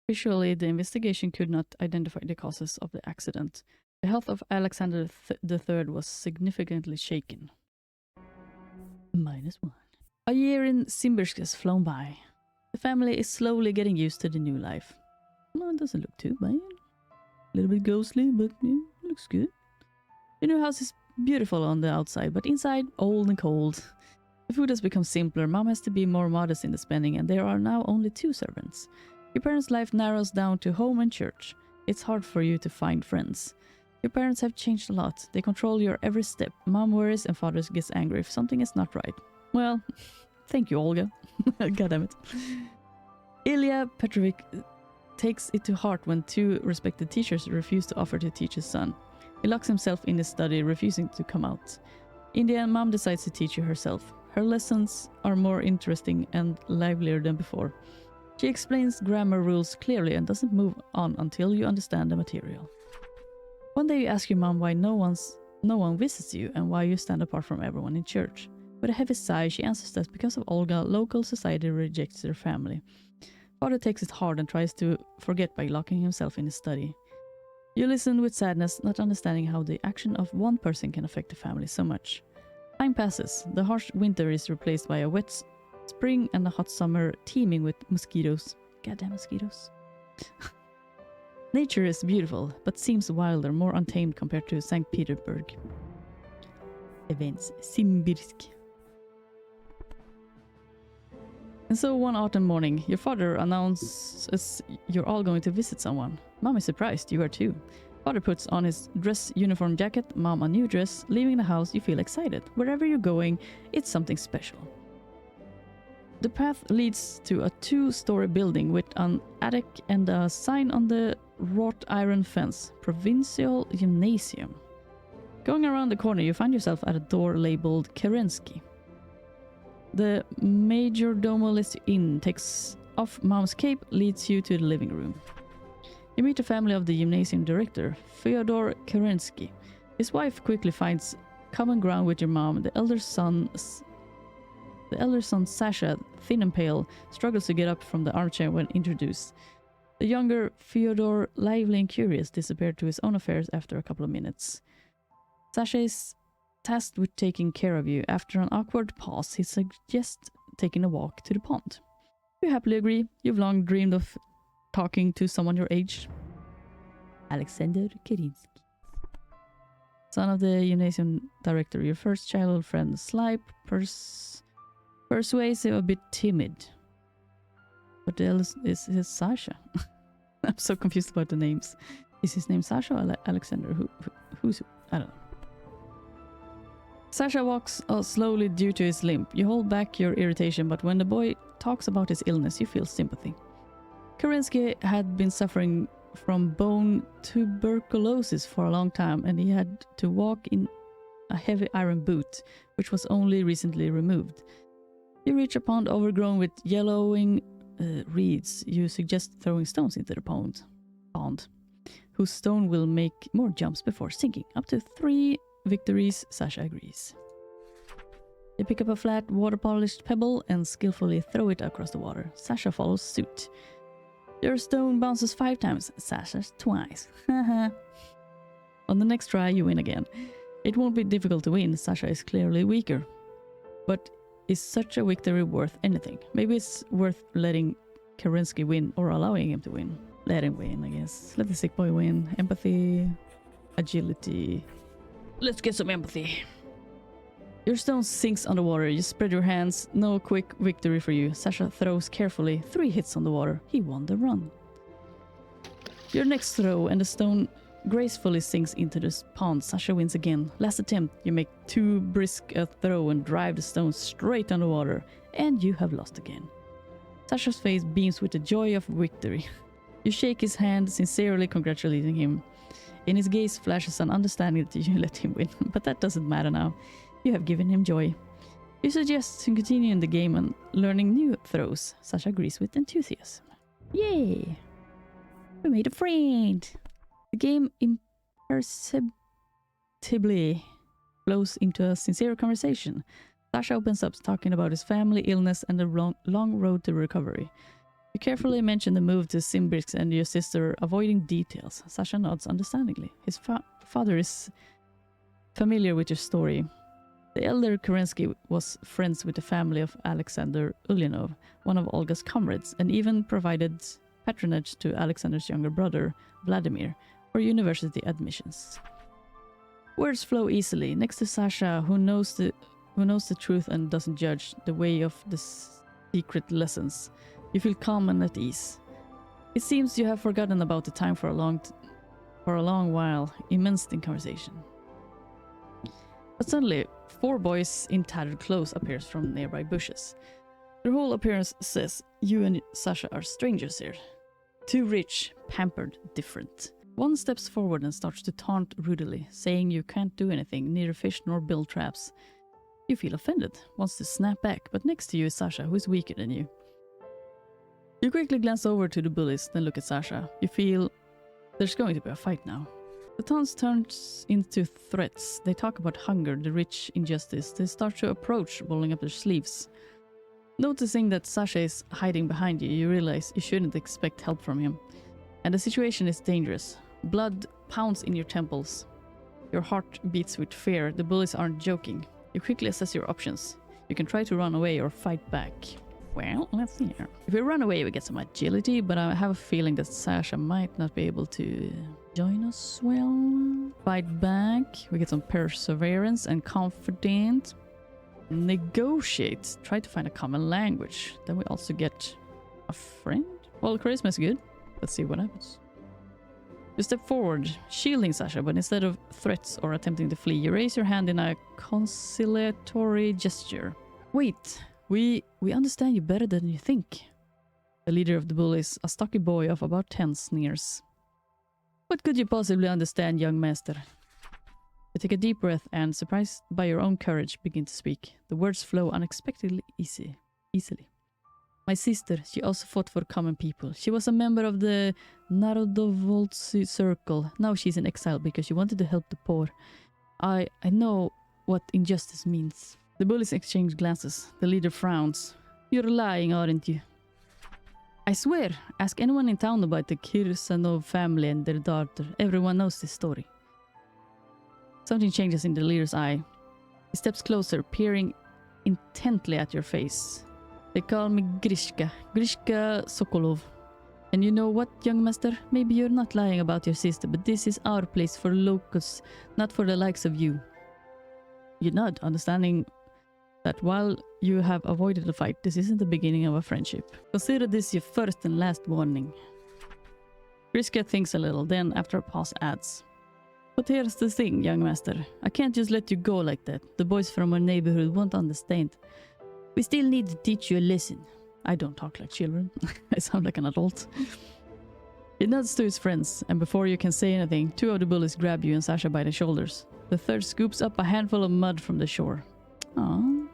Officially, the investigation could not identify the causes of the accident. The health of Alexander III was significantly shaken. -1. A year in Simbirsk has flown by. The family is slowly getting used to the new life. No, it doesn't look too bad. A little bit ghostly, but it looks good. The new house is beautiful on the outside, but inside, old and cold. The food has become simpler. Mom has to be more modest in the spending, and there are now only 2 servants. Your parents' life narrows down to home and church. It's hard for you to find friends. Your parents have changed a lot. They control your every step. Mom worries and father gets angry if something is not right. Well, thank you, Olga. God damn it. Ilya Petrovich takes it to heart when 2 respected teachers refuse to offer to teach his son. He locks himself in his study, refusing to come out. In the end, Mom decides to teach you herself. Her lessons are more interesting and livelier than before. She explains grammar rules clearly and doesn't move on until you understand the material. One day you ask your mom why no one visits you and why you stand apart from everyone in church. With a heavy sigh, she answers that because of Olga, local society rejects their family. Father takes it hard and tries to forget by locking himself in his study. You listen with sadness, not understanding how the action of one person can affect the family so much. Time passes. The harsh winter is replaced by a wet spring and a hot summer teeming with mosquitoes. Goddamn mosquitoes. Nature is beautiful, but seems wilder, more untamed compared to St. Petersburg. Events. Simbirsk. And so one autumn morning, your father announces you're all going to visit someone. Mom is surprised, you are too. Father puts on his dress uniform jacket, Mom a new dress. Leaving the house, you feel excited. Wherever you're going, it's something special. The path leads to a 2-story building with an attic and a sign on the wrought iron fence, Provincial Gymnasium. Going around the corner, you find yourself at a door labeled Kerensky. The majordomo lets you in, takes off Mom's cape, leads you to the living room. You meet the family of the gymnasium director, Fyodor Kerensky. His wife quickly finds common ground with your mom. The elder son Sasha, thin and pale, struggles to get up from the armchair when introduced. The younger Fyodor, lively and curious, disappeared to his own affairs after a couple of minutes. Sasha is tasked with taking care of you. After an awkward pause, he suggests taking a walk to the pond. You happily agree. You've long dreamed of talking to someone your age. Alexander Kerensky. Son of the gymnasium director, your first childhood friend, sly, persuasive, a bit timid. What else is Sasha? I'm so confused about the names. Is his name Sasha or Alexander? Who's who? I don't know. Sasha walks slowly due to his limp. You hold back your irritation, but when the boy talks about his illness, you feel sympathy. Kerensky had been suffering from bone tuberculosis for a long time, and he had to walk in a heavy iron boot, which was only recently removed. You reach a pond overgrown with yellowing reeds. You suggest throwing stones into the pond, whose stone will make more jumps before sinking. Up to 3 victories, Sasha agrees. You pick up a flat, water-polished pebble and skillfully throw it across the water. Sasha follows suit. Your stone bounces 5 times, Sasha's twice. Haha. On the next try, you win again. It won't be difficult to win, Sasha is clearly weaker. But is such a victory worth anything? Maybe it's worth letting Kerensky win or allowing him to win. Let him win, I guess. Let the sick boy win. Empathy, agility. Let's get some empathy. Your stone sinks underwater. You spread your hands. No quick victory for you. Sasha throws carefully. 3 hits on the water. He won the run. Your next throw and the stone gracefully sinks into the pond. Sasha wins again. Last attempt, you make too brisk a throw and drive the stone straight underwater. And you have lost again. Sasha's face beams with the joy of victory. You shake his hand, sincerely congratulating him. In his gaze flashes an understanding that you let him win. But that doesn't matter now. You have given him joy. You suggest to continue in the game and learning new throws. Sasha agrees with enthusiasm. Yay! We made a friend! The game imperceptibly flows into a sincere conversation. Sasha opens up, talking about his family, illness, and the long road to recovery. You carefully mention the move to Simbirsk and your sister, avoiding details. Sasha nods understandingly. His father is familiar with your story. The elder Kerensky was friends with the family of Alexander Ulyanov, one of Olga's comrades, and even provided patronage to Alexander's younger brother, Vladimir, for university admissions. Words flow easily. Next to Sasha, who knows the truth and doesn't judge the way of the secret lessons, you feel calm and at ease. It seems you have forgotten about the time for a long while, immersed in conversation. But suddenly, 4 boys in tattered clothes appears from nearby bushes. Their whole appearance says you and Sasha are strangers here. Too rich, pampered, different. One steps forward and starts to taunt rudely, saying you can't do anything, neither fish nor build traps. You feel offended, wants to snap back, but next to you is Sasha, who is weaker than you. You quickly glance over to the bullies, then look at Sasha. You feel there's going to be a fight now. The taunts turns into threats. They talk about hunger, the rich, injustice. They start to approach, rolling up their sleeves. Noticing that Sasha is hiding behind you, you realize you shouldn't expect help from him. And the situation is dangerous. Blood pounds in your temples. Your heart beats with fear. The bullies aren't joking. You quickly assess your options. You can try to run away or fight back. Well, let's see here. If we run away, we get some agility, but I have a feeling that Sasha might not be able to join us well. Fight back, we get some perseverance and confidence. Negotiate. Try to find a common language. Then we also get a friend. Well, charisma is good. Let's see what happens. You step forward, shielding Sasha, but instead of threats or attempting to flee, you raise your hand in a conciliatory gesture. Wait, we understand you better than you think. The leader of the bullies, a stocky boy of about 10, sneers. What could you possibly understand, young master? You take a deep breath and, surprised by your own courage, begin to speak. The words flow unexpectedly easily. My sister, she also fought for common people. She was a member of the Narodovoltsi circle. Now she's in exile because she wanted to help the poor. I know what injustice means. The bullies exchange glances. The leader frowns. You're lying, aren't you? I swear, ask anyone in town about the Kirsanov family and their daughter. Everyone knows this story. Something changes in the leader's eye. He steps closer, peering intently at your face. They call me Grishka Sokolov. And you know what, young master? Maybe you're not lying about your sister, but this is our place for locals, not for the likes of you. You nod, understanding that while you have avoided the fight, this isn't the beginning of a friendship. Consider this your first and last warning. Grishka thinks a little, then after a pause adds. But here's the thing, young master. I can't just let you go like that. The boys from our neighborhood won't understand. We still need to teach you a lesson. I don't talk like children. I sound like an adult. He nods to his friends, and before you can say anything, 2 of the bullies grab you and Sasha by the shoulders. The third scoops up a handful of mud from the shore. Aww.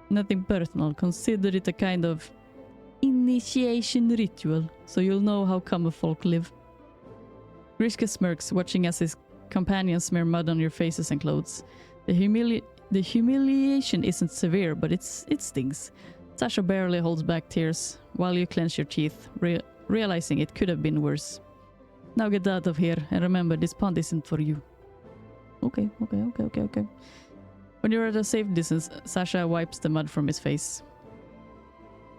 Nothing personal. Consider it a kind of initiation ritual, so you'll know how common folk live. Grishka smirks, watching as his companions smear mud on your faces and clothes. The humiliation isn't severe, but it stings. Sasha barely holds back tears, while you clench your teeth, realizing it could have been worse. Now get out of here, and remember, this pond isn't for you. Okay. When you're at a safe distance, Sasha wipes the mud from his face.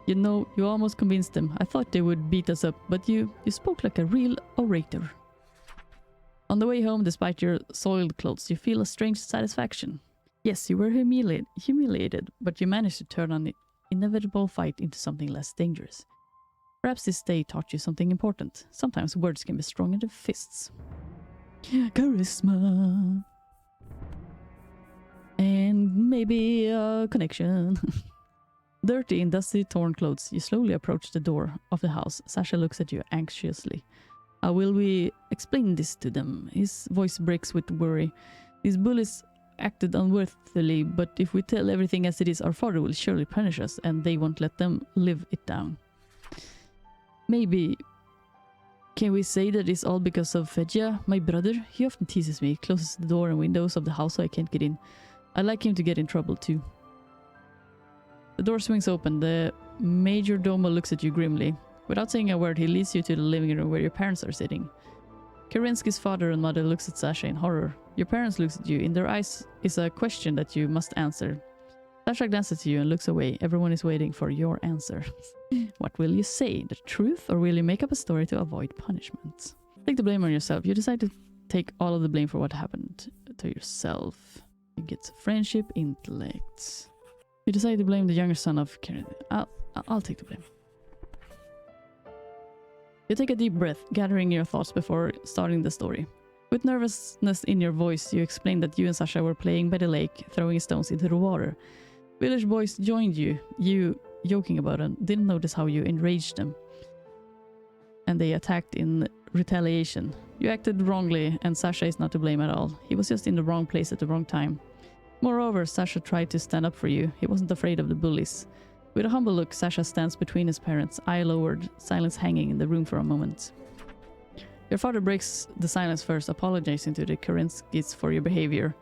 You know, you almost convinced them. I thought they would beat us up, but you spoke like a real orator. On the way home, despite your soiled clothes, you feel a strange satisfaction. Yes, you were humiliated, but you managed to turn an inevitable fight into something less dangerous. Perhaps this day taught you something important. Sometimes words can be stronger than fists. Charisma. And maybe a connection. Dirty in dusty, torn clothes, you slowly approach the door of the house. Sasha looks at you anxiously. How will we explain this to them? His voice breaks with worry. These bullies acted unworthily, but if we tell everything as it is, our father will surely punish us, and they won't let them live it down. Maybe... Can we say that it's all because of Fedja, my brother? He often teases me, closes the door and windows of the house so I can't get in. I'd like him to get in trouble too. The door swings open. The major domo looks at you grimly. Without saying a word, he leads you to the living room where your parents are sitting. Kerensky's father and mother looks at Sasha in horror. Your parents looks at you. In their eyes is a question that you must answer. Sasha glances at you and looks away. Everyone is waiting for your answer. What will you say? The truth, or will you make up a story to avoid punishment? Take the blame on yourself. You decide to take all of the blame for what happened to yourself. You get friendship, intellect. You decide to blame the younger son of Karen. I'll take the blame. You take a deep breath, gathering your thoughts before starting the story. With nervousness in your voice, you explain that you and Sasha were playing by the lake, throwing stones into the water. Village boys joined you, joking about it, didn't notice how you enraged them. And they attacked in retaliation. You acted wrongly, and Sasha is not to blame at all. He was just in the wrong place at the wrong time. Moreover, Sasha tried to stand up for you. He wasn't afraid of the bullies. With a humble look, Sasha stands between his parents, eye lowered, silence hanging in the room for a moment. Your father breaks the silence first, apologizing to the Kerenskys for your behavior.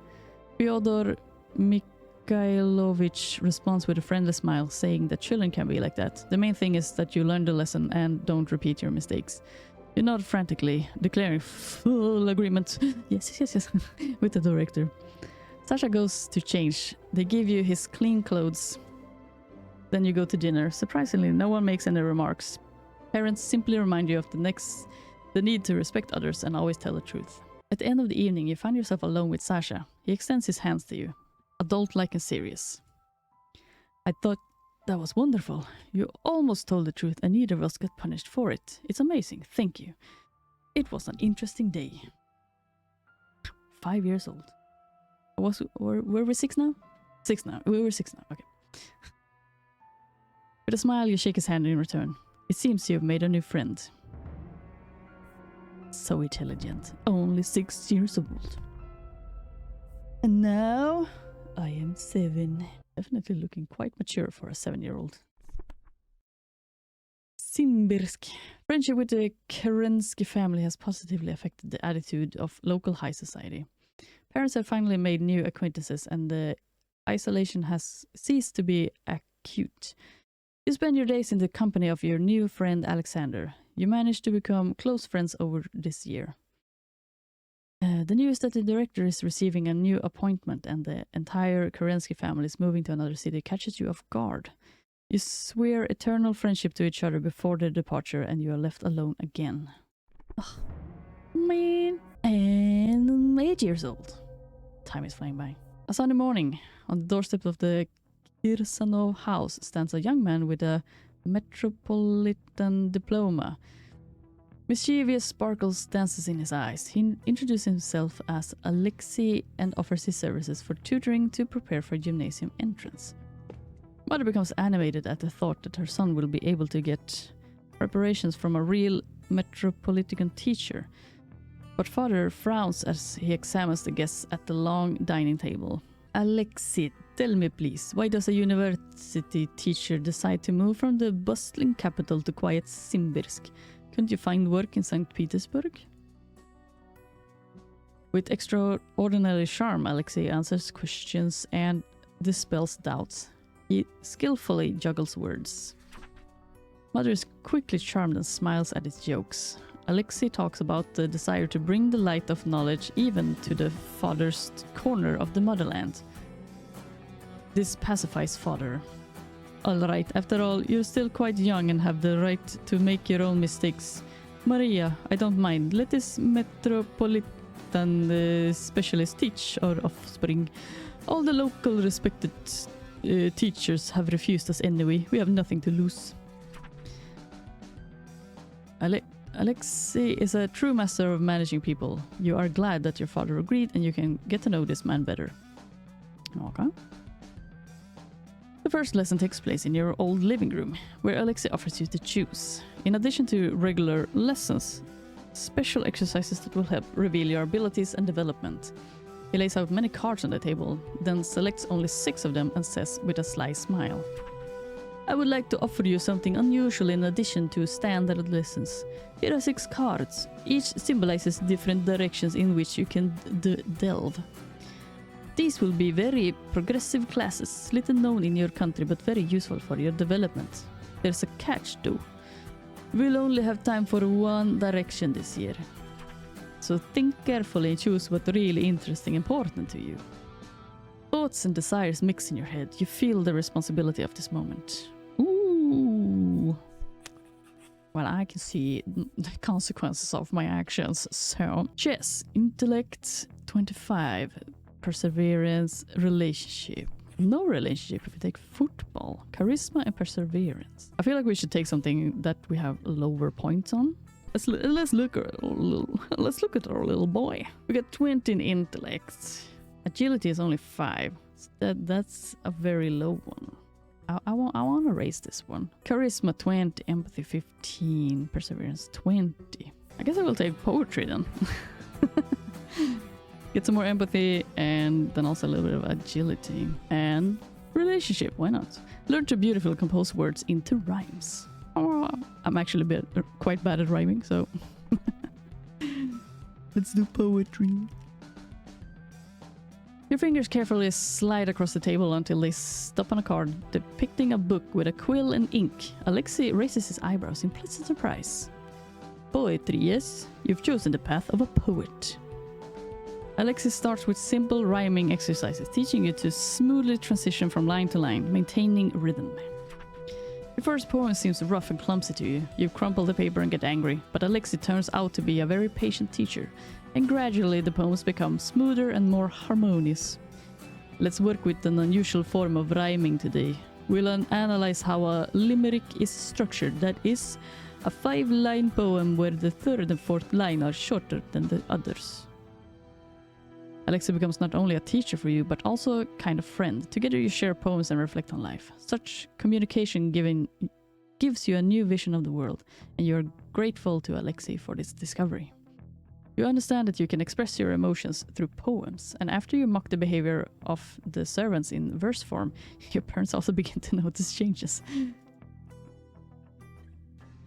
Fyodor Mikhailovich responds with a friendly smile, saying that children can be like that. The main thing is that you learn the lesson and don't repeat your mistakes. You nod frantically, declaring full agreement. Yes, with the director. Sasha goes to change. They give you his clean clothes. Then you go to dinner. Surprisingly, no one makes any remarks. Parents simply remind you of the need to respect others and always tell the truth. At the end of the evening, you find yourself alone with Sasha. He extends his hands to you. adult-like and serious. I thought that was wonderful. You almost told the truth and neither of us got punished for it. It's amazing, thank you. It was an interesting day. 5 years old. Were we 6 now? 6 now. We were 6 now, okay. With a smile, you shake his hand in return. It seems you've made a new friend. So intelligent. Only 6 years old. And now, I am 7. Definitely looking quite mature for a 7-year-old. Simbirsk. Friendship with the Kerensky family has positively affected the attitude of local high society. Parents have finally made new acquaintances and the isolation has ceased to be acute. You spend your days in the company of your new friend Alexander. You managed to become close friends over this year. The new aesthetic director is receiving a new appointment and the entire Kerensky family is moving to another city catches you off guard. You swear eternal friendship to each other before their departure and you are left alone again. Oh, man. And 8 years old. Time is flying by. A sunny morning, on the doorstep of the Kirsanov house stands a young man with a metropolitan diploma. Mischievous sparkles dances in his eyes. He introduces himself as Alexei and offers his services for tutoring to prepare for gymnasium entrance. Mother becomes animated at the thought that her son will be able to get preparations from a real metropolitan teacher. But father frowns as he examines the guests at the long dining table. Alexei, tell me please, why does a university teacher decide to move from the bustling capital to quiet Simbirsk? Couldn't you find work in St. Petersburg? With extraordinary charm, Alexei answers questions and dispels doubts. He skillfully juggles words. Mother is quickly charmed and smiles at his jokes. Alexei talks about the desire to bring the light of knowledge even to the farthest corner of the motherland. This pacifies father. Alright, after all, you're still quite young and have the right to make your own mistakes. Maria, I don't mind. Let this metropolitan specialist teach our offspring. All the local respected teachers have refused us anyway. We have nothing to lose. Alexei is a true master of managing people. You are glad that your father agreed and you can get to know this man better. Okay. The first lesson takes place in your old living room, where Alexei offers you to choose. In addition to regular lessons, special exercises that will help reveal your abilities and development. He lays out many cards on the table, then selects only 6 of them and says with a sly smile, I would like to offer you something unusual in addition to standard lessons. Here are 6 cards. Each symbolizes different directions in which you can delve. These will be very progressive classes, little known in your country but very useful for your development. There's a catch though. We'll only have time for one direction this year. So think carefully and choose what's really interesting and important to you. Thoughts and desires mix in your head. You feel the responsibility of this moment. Ooh. Well, I can see the consequences of my actions. So, chess, intellect, 25. Perseverance, relationship. No relationship if we take football. Charisma and perseverance. I feel like we should take something that we have lower points on. Let's look at our little boy. We got 20 in intellect. Agility is only 5. That's a very low one. I want to raise this one. Charisma 20, empathy 15, perseverance 20. I guess I will take poetry then. Get some more empathy and then also a little bit of agility. And relationship, why not? Learn to beautifully compose words into rhymes. Oh, I'm actually quite bad at rhyming, so let's do poetry. Your fingers carefully slide across the table until they stop on a card depicting a book with a quill and ink. Alexei raises his eyebrows in pleasant surprise. Poetry, yes? You've chosen the path of a poet. Alexei starts with simple rhyming exercises, teaching you to smoothly transition from line to line, maintaining rhythm. Your first poem seems rough and clumsy to you. You crumple the paper and get angry, but Alexei turns out to be a very patient teacher, and gradually the poems become smoother and more harmonious. Let's work with an unusual form of rhyming today. We'll analyze how a limerick is structured. That is, a 5-line poem where the third and fourth line are shorter than the others. Alexei becomes not only a teacher for you, but also a kind of friend. Together you share poems and reflect on life. Such communication gives you a new vision of the world, and you're grateful to Alexei for this discovery. You understand that you can express your emotions through poems, and after you mock the behavior of the servants in verse form, your parents also begin to notice changes.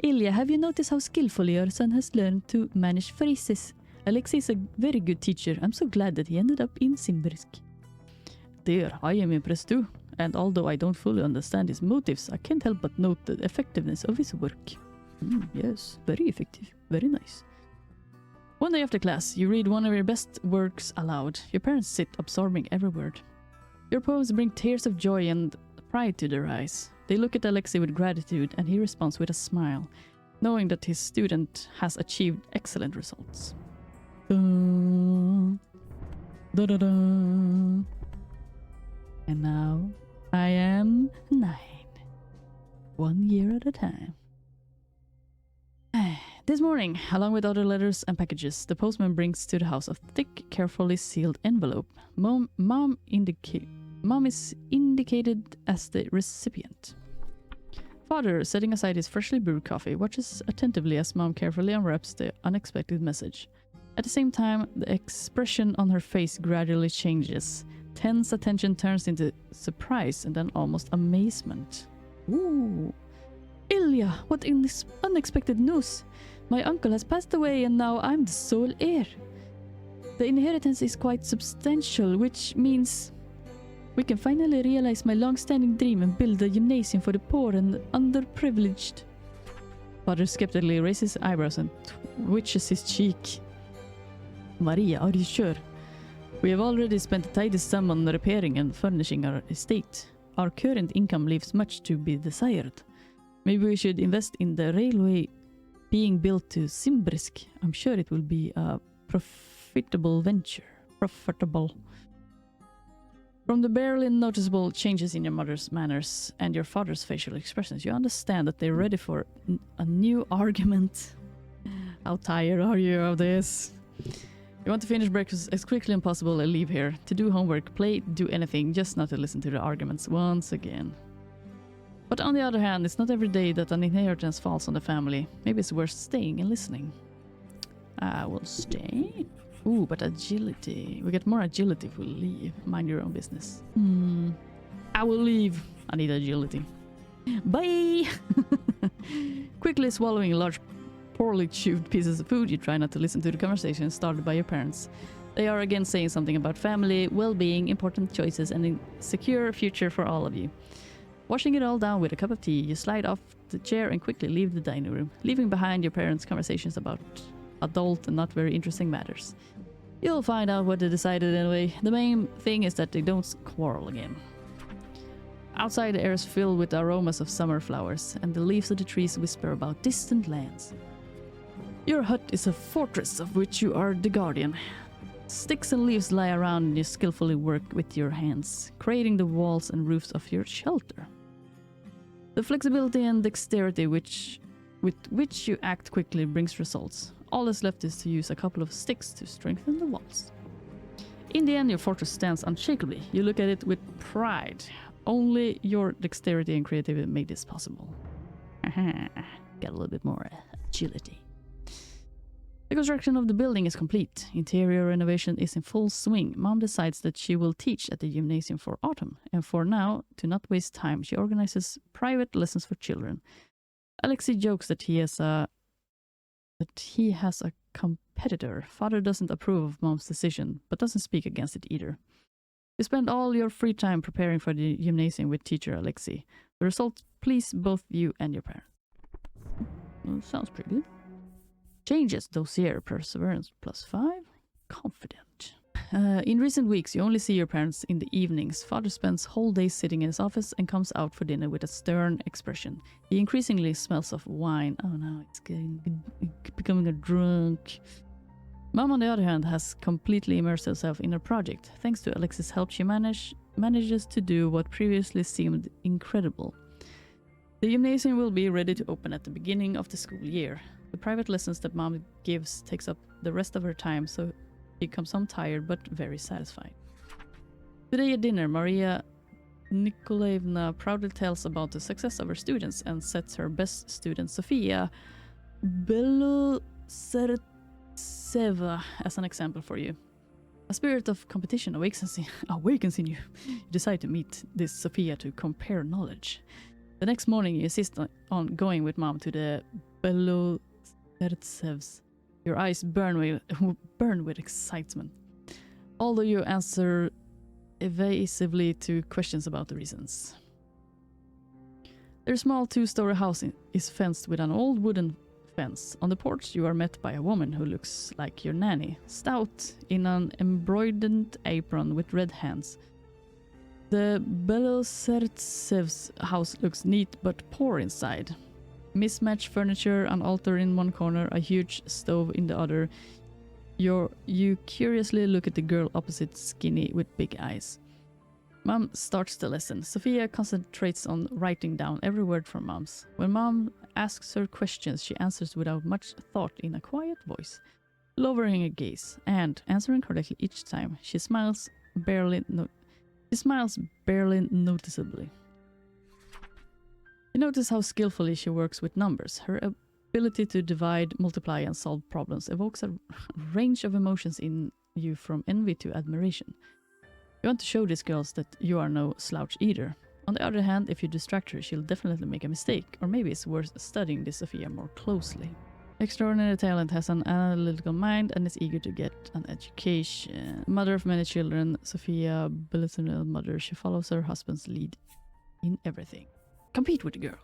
Ilya, have you noticed how skillfully your son has learned to manage phrases? Alexei is a very good teacher. I'm so glad that he ended up in Simbrisk. Dear, I am impressed too, and although I don't fully understand his motives, I can't help but note the effectiveness of his work. Yes, very effective, very nice. One day after class, you read one of your best works aloud. Your parents sit absorbing every word. Your poems bring tears of joy and pride to their eyes. They look at Alexei with gratitude, and he responds with a smile, knowing that his student has achieved excellent results. And now I am 9. 1 year at a time. This morning, along with other letters and packages, the postman brings to the house a thick, carefully sealed envelope. Mom is indicated as the recipient. Father, setting aside his freshly brewed coffee, watches attentively as Mom carefully unwraps the unexpected message. At the same time, the expression on her face gradually changes. Tense attention turns into surprise and then almost amazement. Ooh! Ilya, what unexpected news! My uncle has passed away and now I'm the sole heir. The inheritance is quite substantial, which means we can finally realize my long-standing dream and build a gymnasium for the poor and underprivileged. Father skeptically raises his eyebrows and twitches his cheek. Maria, are you sure? We have already spent a tidy sum on repairing and furnishing our estate. Our current income leaves much to be desired. Maybe we should invest in the railway being built to Simbrisk. I'm sure it will be a profitable venture. From the barely noticeable changes in your mother's manners and your father's facial expressions, you understand that they're ready for a new argument. How tired are you of this? You want to finish breakfast as quickly as possible and leave here. To do homework, play, do anything, just not to listen to the arguments once again. But on the other hand, it's not every day that an inheritance falls on the family. Maybe it's worth staying and listening. I will stay. Ooh, but agility. We get more agility if we leave. Mind your own business. I will leave. I need agility. Bye! Quickly swallowing large, poorly chewed pieces of food, you try not to listen to the conversation started by your parents. They are again saying something about family, well-being, important choices, and a secure future for all of you. Washing it all down with a cup of tea, you slide off the chair and quickly leave the dining room, leaving behind your parents' conversations about adult and not very interesting matters. You'll find out what they decided anyway. The main thing is that they don't quarrel again. Outside, the air is filled with the aromas of summer flowers, and the leaves of the trees whisper about distant lands. Your hut is a fortress of which you are the guardian. Sticks and leaves lie around and you skillfully work with your hands, creating the walls and roofs of your shelter. The flexibility and dexterity with which you act quickly brings results. All that's left is to use a couple of sticks to strengthen the walls. In the end, your fortress stands unshakably. You look at it with pride. Only your dexterity and creativity made this possible. Got a little bit more agility. The construction of the building is complete. Interior renovation is in full swing. Mom decides that she will teach at the gymnasium for autumn, and for now, to not waste time, she organizes private lessons for children. Alexei jokes that he has a competitor. Father doesn't approve of Mom's decision, but doesn't speak against it either. You spend all your free time preparing for the gymnasium with teacher Alexei. The results please both you and your parents. Well, sounds pretty good. Changes, dossier, perseverance, +5. Confident. In recent weeks, you only see your parents in the evenings. Father spends whole days sitting in his office and comes out for dinner with a stern expression. He increasingly smells of wine. Oh no, it's becoming a drunk. Mom, on the other hand, has completely immersed herself in her project. Thanks to Alexis' help, she manages to do what previously seemed incredible. The gymnasium will be ready to open at the beginning of the school year. The private lessons that Mom gives takes up the rest of her time, so she comes home tired but very satisfied. Today at dinner, Maria Nikolaevna proudly tells about the success of her students and sets her best student, Sofia Belosertseva, as an example for you. A spirit of competition awakens in you. You decide to meet this Sofia to compare knowledge. The next morning, you insist on going with Mom to the Belosertsevs. Your eyes burn with excitement, although you answer evasively to questions about the reasons. Their small 2-story house is fenced with an old wooden fence. On the porch, you are met by a woman who looks like your nanny, stout, in an embroidered apron with red hands. The Belosertsev's house looks neat but poor inside. Mismatched furniture, an altar in one corner, a huge stove in the other. You curiously look at the girl opposite, skinny with big eyes. Mom starts the lesson. Sofia concentrates on writing down every word from Mom's. When Mom asks her questions, she answers without much thought in a quiet voice, lowering her gaze, and answering correctly each time. She smiles barely noticeably. You notice how skillfully she works with numbers. Her ability to divide, multiply, and solve problems evokes a range of emotions in you, from envy to admiration. You want to show these girls that you are no slouch either. On the other hand, if you distract her, she'll definitely make a mistake, or maybe it's worth studying this Sofia more closely. Extraordinary talent, has an analytical mind, and is eager to get an education. Mother of many children, Sofia Belosertseva mother, she follows her husband's lead in everything. Compete with the girl.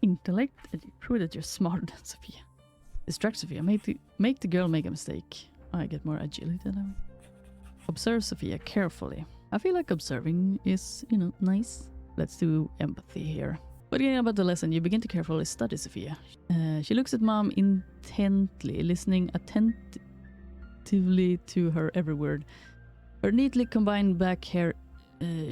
Intellect, and prove that you're smarter than Sofia. Distract Sofia, make the girl make a mistake. I get more agility than I. Observe Sofia carefully. I feel like observing is, nice. Let's do empathy here. Beginning about the lesson, you begin to carefully study Sofia. She looks at Mom intently, listening attentively to her every word. Her neatly combined black hair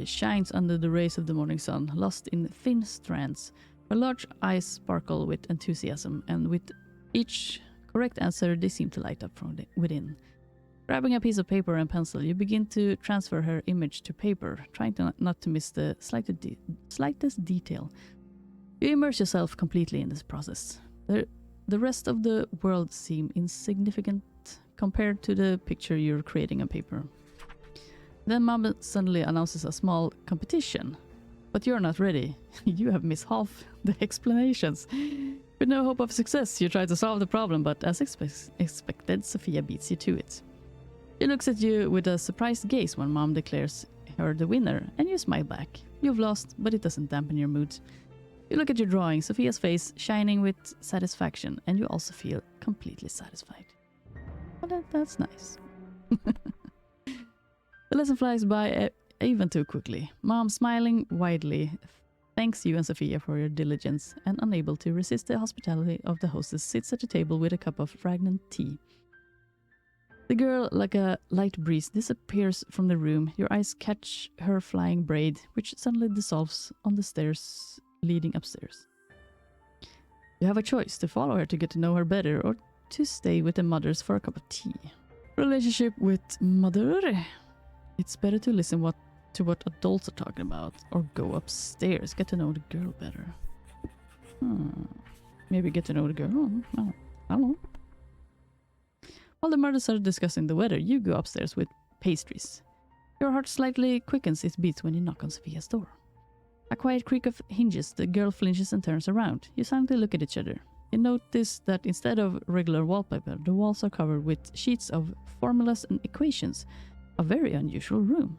shines under the rays of the morning sun, lost in thin strands. Her large eyes sparkle with enthusiasm, and with each correct answer, they seem to light up from within. Grabbing a piece of paper and pencil, you begin to transfer her image to paper, trying not to miss the slightest detail. You immerse yourself completely in this process. The rest of the world seems insignificant compared to the picture you're creating on paper. Then Mom suddenly announces a small competition. But you're not ready. You have missed half the explanations. With no hope of success, you try to solve the problem, but as expected, Sofia beats you to it. She looks at you with a surprised gaze when Mom declares her the winner, and you smile back. You've lost, but it doesn't dampen your mood. You look at your drawing, Sofia's face shining with satisfaction, and you also feel completely satisfied. Well, that's nice. The lesson flies by even too quickly. Mom, smiling widely, thanks you and Sofia for your diligence, and unable to resist the hospitality of the hostess, sits at the table with a cup of fragrant tea. The girl, like a light breeze, disappears from the room. Your eyes catch her flying braid, which suddenly dissolves on the stairs leading upstairs. You have a choice: to follow her to get to know her better, or to stay with the mothers for a cup of tea. Relationship with mother? It's better to listen to what adults are talking about, or go upstairs, get to know the girl better. Maybe get to know the girl. I don't know. While the mothers are discussing the weather, you go upstairs with pastries. Your heart slightly quickens its beats when you knock on Sofia's door. A quiet creak of hinges, the girl flinches and turns around. You silently look at each other. You notice that instead of regular wallpaper, the walls are covered with sheets of formulas and equations. A very unusual room.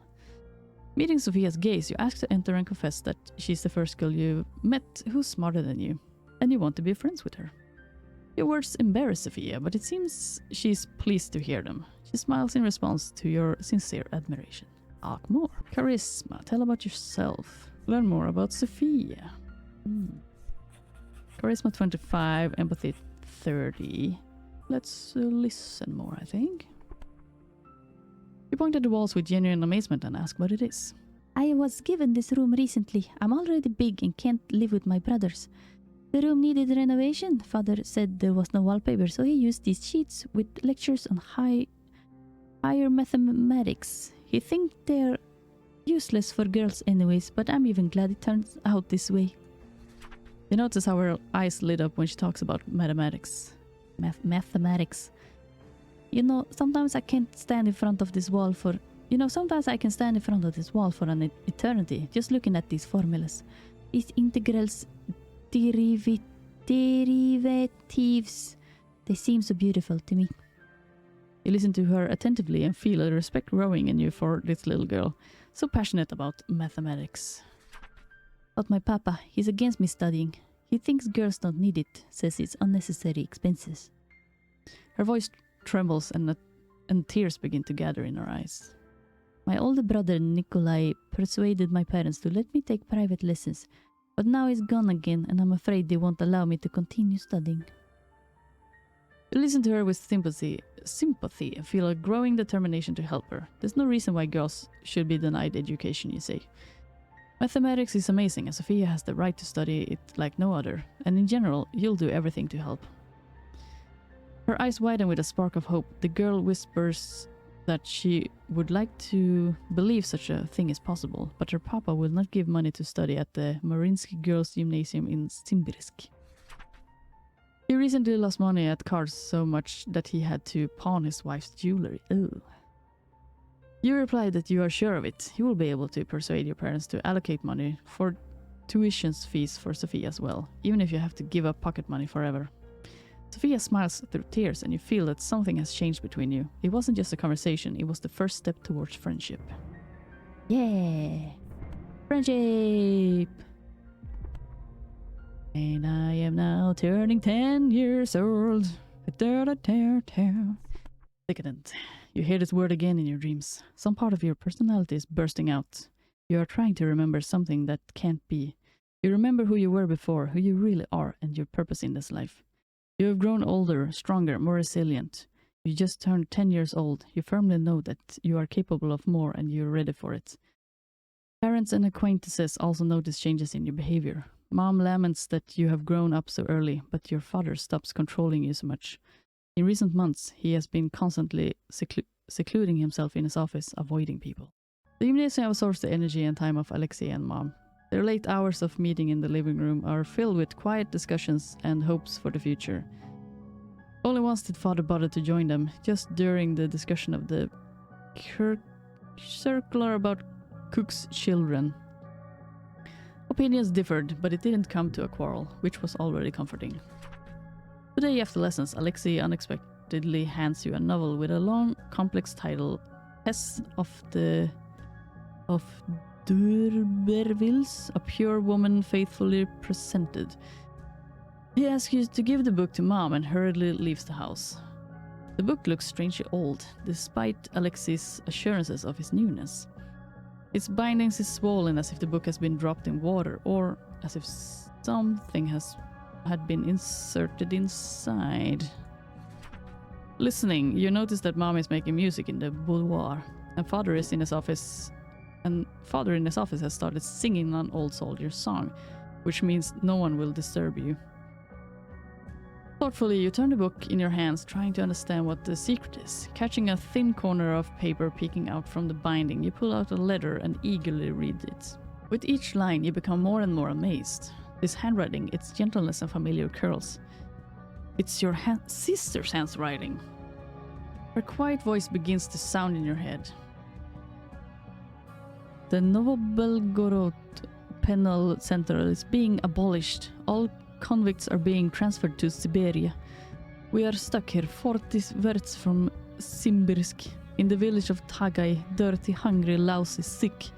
Meeting Sofia's gaze, you ask to enter and confess that she's the first girl you've met who's smarter than you, and you want to be friends with her. Your words embarrass Sofia, but it seems she's pleased to hear them. She smiles in response to your sincere admiration. Ask more. Charisma. Tell about yourself. Learn more about Sofia. Charisma 25, empathy 30. let's listen more, I think. You point at the walls with genuine amazement and ask what it is. I was given this room recently. I'm already big and can't live with my brothers. The room needed renovation. Father said there was no wallpaper, so he used these sheets with lectures on higher mathematics. He thinks they're useless for girls anyways, but I'm even glad it turns out this way. You notice how her eyes lit up when she talks about mathematics. Mathematics. You know, sometimes I can't stand in front of this wall for... sometimes I can stand in front of this wall for an eternity, just looking at these formulas. These integrals, derivatives, they seem so beautiful to me. You listen to her attentively and feel a respect growing in you for this little girl, so passionate about mathematics. But my papa, he's against me studying. He thinks girls don't need it, says it's unnecessary expenses. Her voice trembles and tears begin to gather in her eyes. My older brother Nikolai persuaded my parents to let me take private lessons, but now he's gone again and I'm afraid they won't allow me to continue studying. You listen to her with sympathy and feel a growing determination to help her. There's no reason why girls should be denied education, you say. Mathematics is amazing and Sophia has the right to study it like no other, and in general, you'll do everything to help. Her eyes widen with a spark of hope. The girl whispers that she would like to believe such a thing is possible, but her papa will not give money to study at the Marinsky Girls' Gymnasium in Simbirsk. He recently lost money at cards so much that he had to pawn his wife's jewelry. Oh. You reply that you are sure of it. You will be able to persuade your parents to allocate money for tuition fees for Sophia as well, even if you have to give up pocket money forever. Sophia smiles through tears and you feel that something has changed between you. It wasn't just a conversation, it was the first step towards friendship. Yeah! Friendship! And I am now turning 10 years old. Decadent. You hear this word again in your dreams. Some part of your personality is bursting out. You are trying to remember something that can't be. You remember who you were before, who you really are, and your purpose in this life. You have grown older, stronger, more resilient. You just turned 10 years old. You firmly know that you are capable of more and you're ready for it. Parents and acquaintances also notice changes in your behavior. Mom laments that you have grown up so early, but your father stops controlling you so much. In recent months, he has been constantly secluding himself in his office, avoiding people. The gymnasium absorbs the energy and time of Alexei and Mom. Their late hours of meeting in the living room are filled with quiet discussions and hopes for the future. Only once did Father bother to join them, just during the discussion of the circular about Cook's children. Opinions differed, but it didn't come to a quarrel, which was already comforting. Today after lessons, Alexei unexpectedly hands you a novel with a long, complex title, Tess of D'Urbervilles, a pure woman faithfully presented. He asks you to give the book to Mom and hurriedly leaves the house. The book looks strangely old, despite Alexei's assurances of its newness. Its bindings is swollen as if the book has been dropped in water, or as if something had been inserted inside. Listening, you notice that Mom is making music in the boudoir, and Father in his office has started singing an old soldier's song, which means no one will disturb you. Thoughtfully, you turn the book in your hands, trying to understand what the secret is. Catching a thin corner of paper peeking out from the binding, you pull out a letter and eagerly read it. With each line, you become more and more amazed. This handwriting, its gentleness and familiar curls. It's your sister's handwriting. Her quiet voice begins to sound in your head. The Novobelgorod Penal Center is being abolished. All convicts are being transferred to Siberia. We are stuck here 40 verts from Simbirsk, in the village of Tagay, dirty, hungry, lousy, sick.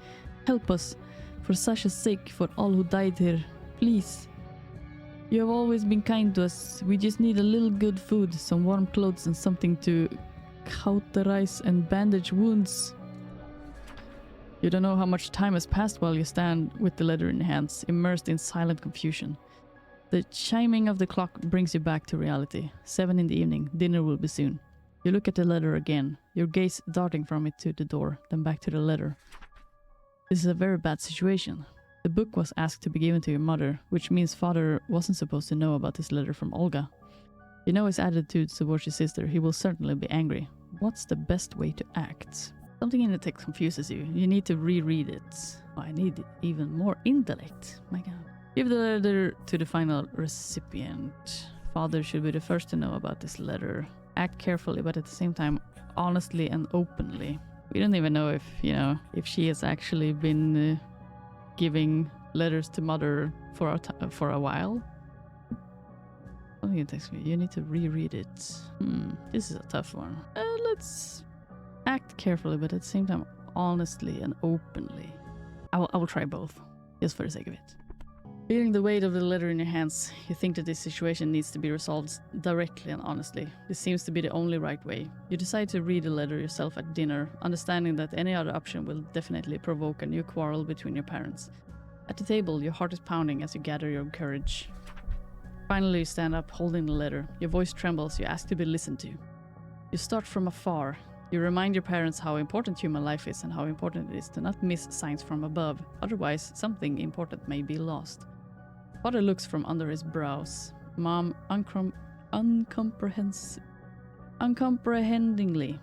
Help us, for Sasha's sake, for all who died here. Please. You have always been kind to us. We just need a little good food, some warm clothes and something to cauterize and bandage wounds. You don't know how much time has passed while you stand with the letter in your hands, immersed in silent confusion. The chiming of the clock brings you back to reality. 7 in the evening. Dinner will be soon. You look at the letter again, your gaze darting from it to the door, then back to the letter. This is a very bad situation. The book was asked to be given to your mother, which means father wasn't supposed to know about this letter from Olga. You know his attitude towards your sister. He will certainly be angry. What's the best way to act? Something in the text confuses you. You need to reread it. Oh, I need even more intellect. My god. Give the letter to the final recipient. Father should be the first to know about this letter. Act carefully, but at the same time, honestly and openly. We don't even know if she has actually been giving letters to mother for a while. Something in text me. You need to reread it. This is a tough one. Let's act carefully, but at the same time, honestly and openly. I will try both, just for the sake of it. Feeling the weight of the letter in your hands, you think that this situation needs to be resolved directly and honestly. This seems to be the only right way. You decide to read the letter yourself at dinner, understanding that any other option will definitely provoke a new quarrel between your parents. At the table, your heart is pounding as you gather your courage. Finally, you stand up, holding the letter. Your voice trembles, you ask to be listened to. You start from afar. You remind your parents how important human life is and how important it is to not miss signs from above. Otherwise, something important may be lost. Father looks from under his brows. Mom uncomprehendingly.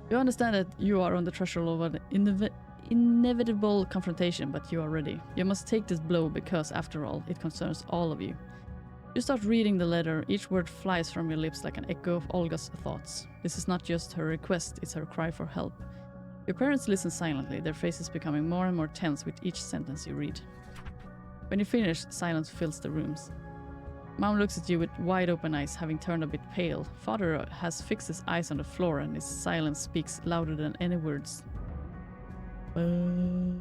You understand that you are on the threshold of an inevitable confrontation, but you are ready. You must take this blow because, after all, it concerns all of you. You start reading the letter. Each word flies from your lips like an echo of Olga's thoughts. This is not just her request, it's her cry for help. Your parents listen silently, their faces becoming more and more tense with each sentence you read. When you finish, silence fills the rooms. Mom looks at you with wide open eyes, having turned a bit pale. Father has fixed his eyes on the floor, and his silence speaks louder than any words. The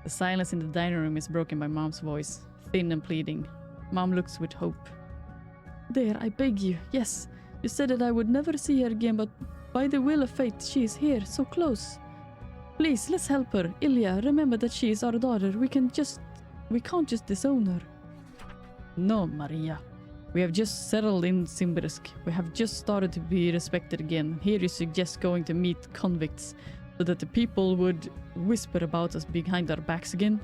silence in the dining room is broken by Mom's voice, thin and pleading. Mom looks with hope. There, I beg you. Yes, you said that I would never see her again, but by the will of fate, she is here, so close. Please, let's help her. Ilya, remember that she is our daughter. We can't just disown her. No, Maria. We have just settled in Simbirsk. We have just started to be respected again. Here you suggest going to meet convicts so that the people would whisper about us behind our backs again?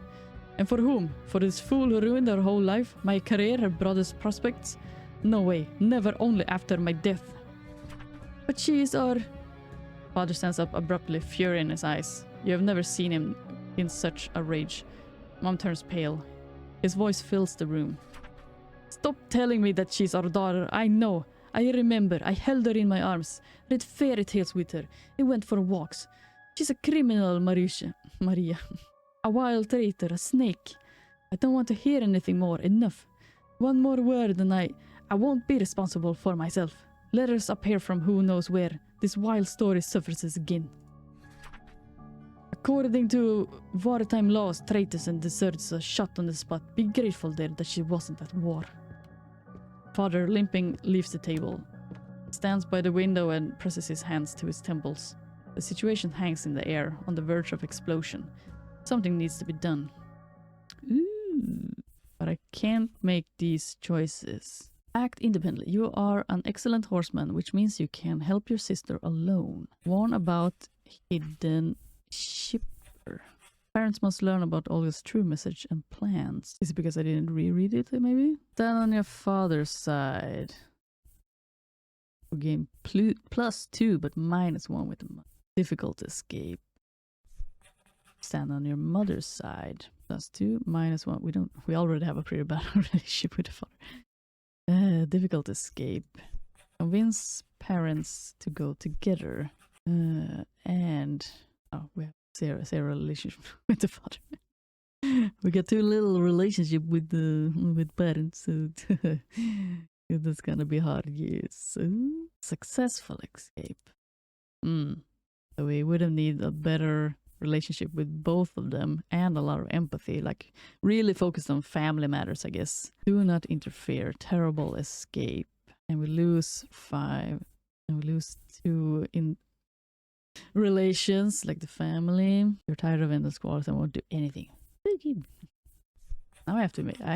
And for whom? For this fool who ruined her whole life? My career? Her brother's prospects? No way. Never, only after my death. But she is our... Father stands up abruptly, fury in his eyes. You have never seen him in such a rage. Mom turns pale. His voice fills the room. Stop telling me that she's our daughter. I know. I remember. I held her in my arms. Read fairy tales with her. And went for walks. She's a criminal, Maria. A wild traitor, a snake. I don't want to hear anything more. Enough. One more word and I won't be responsible for myself. Letters appear from who knows where. This wild story surfaces again. According to wartime laws, traitors and deserters are shot on the spot. Be grateful there that she wasn't at war. Father, limping, leaves the table. Stands by the window and presses his hands to his temples. The situation hangs in the air, on the verge of explosion. Something needs to be done. But I can't make these choices. Act independently. You are an excellent horseman, which means you can help your sister alone. Warn about hidden shipper. Parents must learn about Olga's true message and plans. Is it because I didn't reread it, maybe? Stand on your father's side. Gain +2, but -1 with the difficult escape. Stand on your mother's side. +2, -1. We already have a pretty bad relationship with the father. Difficult escape. Convince parents to go together. And we have zero relationship with the father. We got too little relationship with parents, so that's gonna be hard. Yes. Successful escape. So we would have need a better relationship with both of them and a lot of empathy, like really focused on family matters, I guess. Do not interfere. Terrible escape. And we lose 5. And we lose 2 in relations, like the family. You're tired of endless quarrels and won't do anything. Now I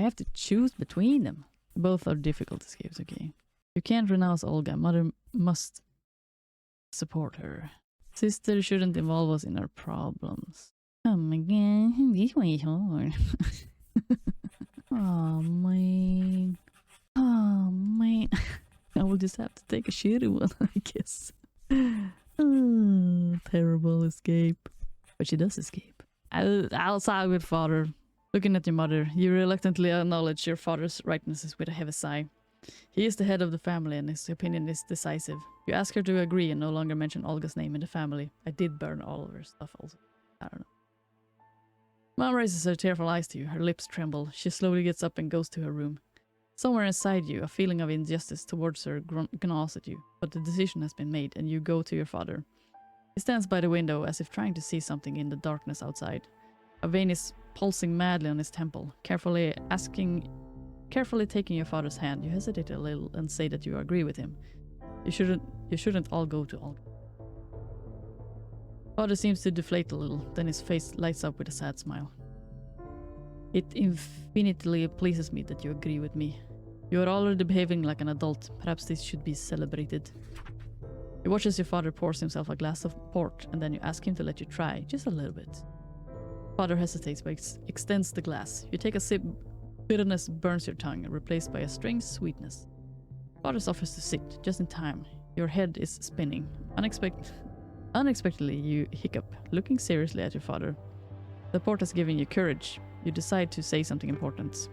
have to choose between them. Both are difficult escapes, okay. You can't renounce Olga. Mother must support her. Sister shouldn't involve us in our problems. Oh my god, this one is hard. Oh man. Oh man. I will just have to take a shitty one, I guess. Terrible escape. But she does escape. I'll side with father. Looking at your mother, you reluctantly acknowledge your father's rightnesses with a heavy sigh. He is the head of the family and his opinion is decisive. You ask her to agree and no longer mention Olga's name in the family. I did burn all of her stuff also. I don't know. Mom raises her tearful eyes to you. Her lips tremble. She slowly gets up and goes to her room. Somewhere inside you, a feeling of injustice towards her gnaws at you. But the decision has been made and you go to your father. He stands by the window as if trying to see something in the darkness outside. A vein is pulsing madly on his temple. Carefully taking your father's hand, you hesitate a little and say that you agree with him. You shouldn't all go to Olga. Father seems to deflate a little, then his face lights up with a sad smile. It infinitely pleases me that you agree with me. You are already behaving like an adult. Perhaps this should be celebrated. You watch as your father pours himself a glass of port, and then you ask him to let you try, just a little bit. Father hesitates but extends the glass. You take a sip. Bitterness burns your tongue, replaced by a strange sweetness. Father offers to sit, just in time. Your head is spinning. Unexpectedly, you hiccup, looking seriously at your father. The port has given you courage. You decide to say something important.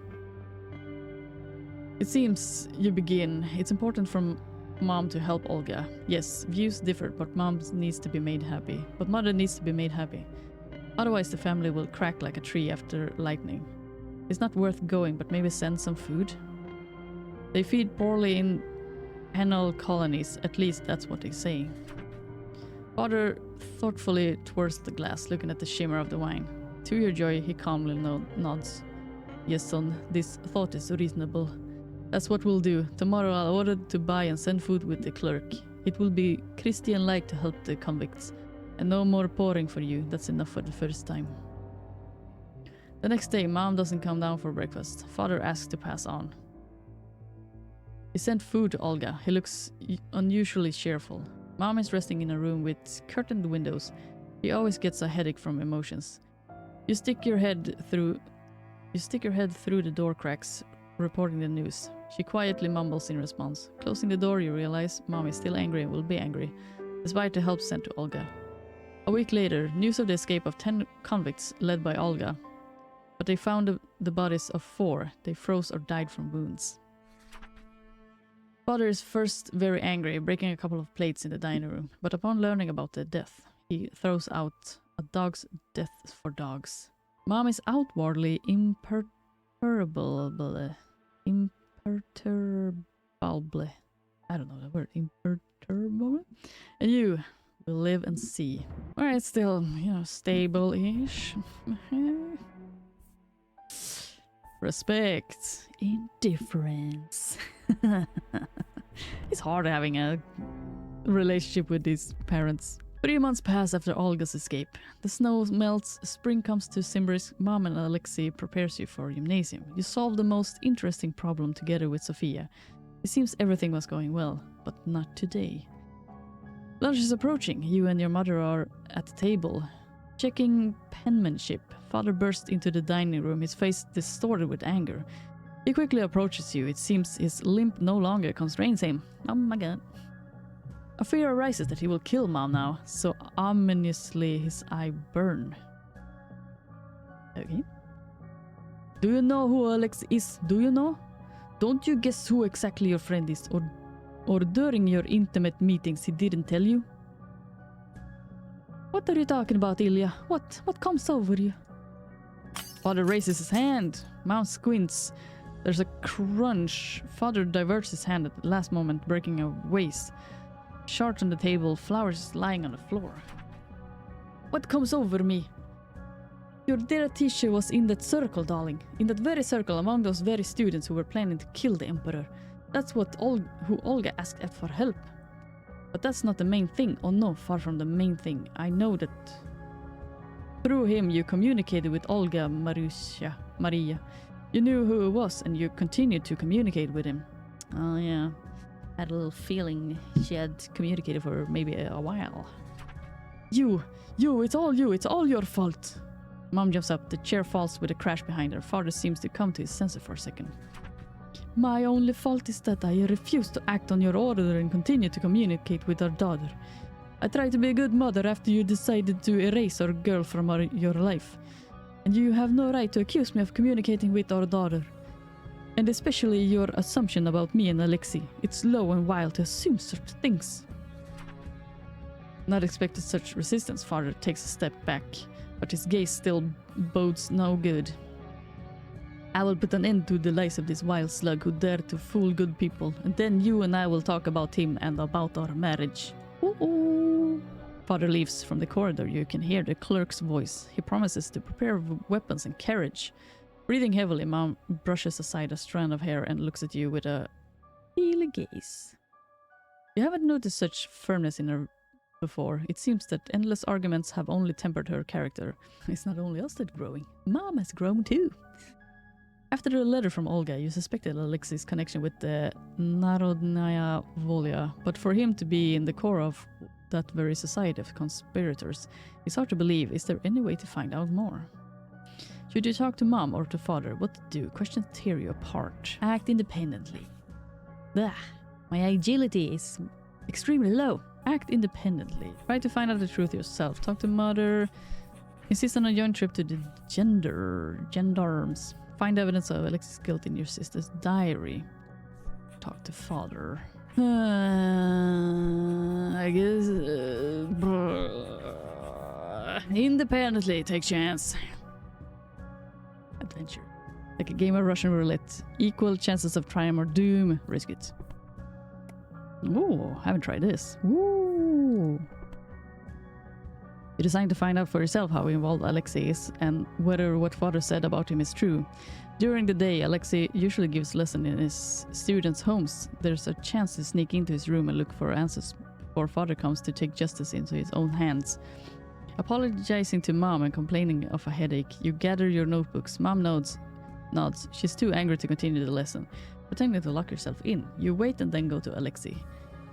It seems you begin. It's important for Mom to help Olga. Yes, views differ, but Mom needs to be made happy. But Mother needs to be made happy. Otherwise, the family will crack like a tree after lightning. It's not worth going, but maybe send some food. They feed poorly in penal colonies, at least that's what they say. Father thoughtfully twirls the glass, looking at the shimmer of the wine. To your joy, he calmly nods. Yes, son, this thought is reasonable. That's what we'll do. Tomorrow I'll order to buy and send food with the clerk. It will be Christian-like to help the convicts. And no more pouring for you. That's enough for the first time. The next day, Mom doesn't come down for breakfast. Father asks to pass on. He sent food to Olga. He looks unusually cheerful. Mom is resting in a room with curtained windows. She always gets a headache from emotions. You stick your head through the door cracks, reporting the news. She quietly mumbles in response. Closing the door, you realize Mom is still angry and will be angry, despite the help sent to Olga. A week later, news of the escape of 10 convicts led by Olga. But they found the bodies of 4. They froze or died from wounds. Father is first very angry, breaking a couple of plates in the dining room. But upon learning about the death, he throws out a dog's death for dogs. Mom is outwardly imperturbable. I don't know the word. Imperturbable? And you will live and see. Alright, still, stable-ish. Respect. Indifference. It's hard having a relationship with these parents. 3 months pass after Olga's escape. The snow melts, spring comes to Simbrisk. Mom and Alexei prepares you for gymnasium. You solve the most interesting problem together with Sofia. It seems everything was going well, but not today. Lunch is approaching. You and your mother are at the table, checking penmanship. Father bursts into the dining room, his face distorted with anger. He quickly approaches you. It seems his limp no longer constrains him. Oh my god. A fear arises that he will kill Mom now, so ominously his eye burn. Okay. Do you know who Alex is? Do you know? Don't you guess who exactly your friend is? Or during your intimate meetings he didn't tell you? What are you talking about, Ilya? What comes over you? Father raises his hand. Mom squints. There's a crunch. Father diverts his hand at the last moment, breaking a vase. Shards on the table, flowers lying on the floor. What comes over me? Your dear teacher was in that circle, darling. In that very circle, among those very students who were planning to kill the Emperor. That's who Olga asked for help. But that's not the main thing. Oh no, far from the main thing. I know that... Through him, you communicated with Olga Maria. You knew who he was, and you continued to communicate with him. Oh, yeah. Had a little feeling she had communicated for maybe a while. You, it's all your fault. Mom jumps up, the chair falls with a crash behind her. Father seems to come to his senses for a second. My only fault is that I refused to act on your order and continue to communicate with our daughter. I tried to be a good mother after you decided to erase our girl from your life. And you have no right to accuse me of communicating with our daughter. And especially your assumption about me and Alexei. It's low and wild to assume such things. Not expecting such resistance, Father takes a step back, but his gaze still bodes no good. I will put an end to the lies of this wild slug who dared to fool good people, and then you and I will talk about him and about our marriage. Ooh. Father leaves. From the corridor. You can hear the clerk's voice. He promises to prepare weapons and carriage. Breathing heavily, Mom brushes aside a strand of hair and looks at you with a steely gaze. You haven't noticed such firmness in her before. It seems that endless arguments have only tempered her character. It's not only us that growing. Mom has grown too. After the letter from Olga, you suspected Alexei's connection with the Narodnaya Volya, but for him to be in the core of that very society of conspirators, it's hard to believe. Is there any way to find out more? Should you talk to Mom or to Father? What to do? Questions tear you apart. Act independently. Ugh, my agility is extremely low. Act independently. Try to find out the truth yourself. Talk to Mother. Insist on a joint trip to the gendarmes. Find evidence of Alexei's guilt in your sister's diary. Talk to Father. I guess... independently, take chance. Adventure. Like a game of Russian roulette. Equal chances of triumph or doom. Risk it. Ooh, haven't tried this. Ooh. You decide to find out for yourself how involved Alexei is and whether what Father said about him is true. During the day, Alexei usually gives lessons in his students' homes. There's a chance to sneak into his room and look for answers before Father comes to take justice into his own hands. Apologizing to Mom and complaining of a headache, you gather your notebooks. Mom nods. She's too angry to continue the lesson. Pretending to lock yourself in, you wait and then go to Alexei.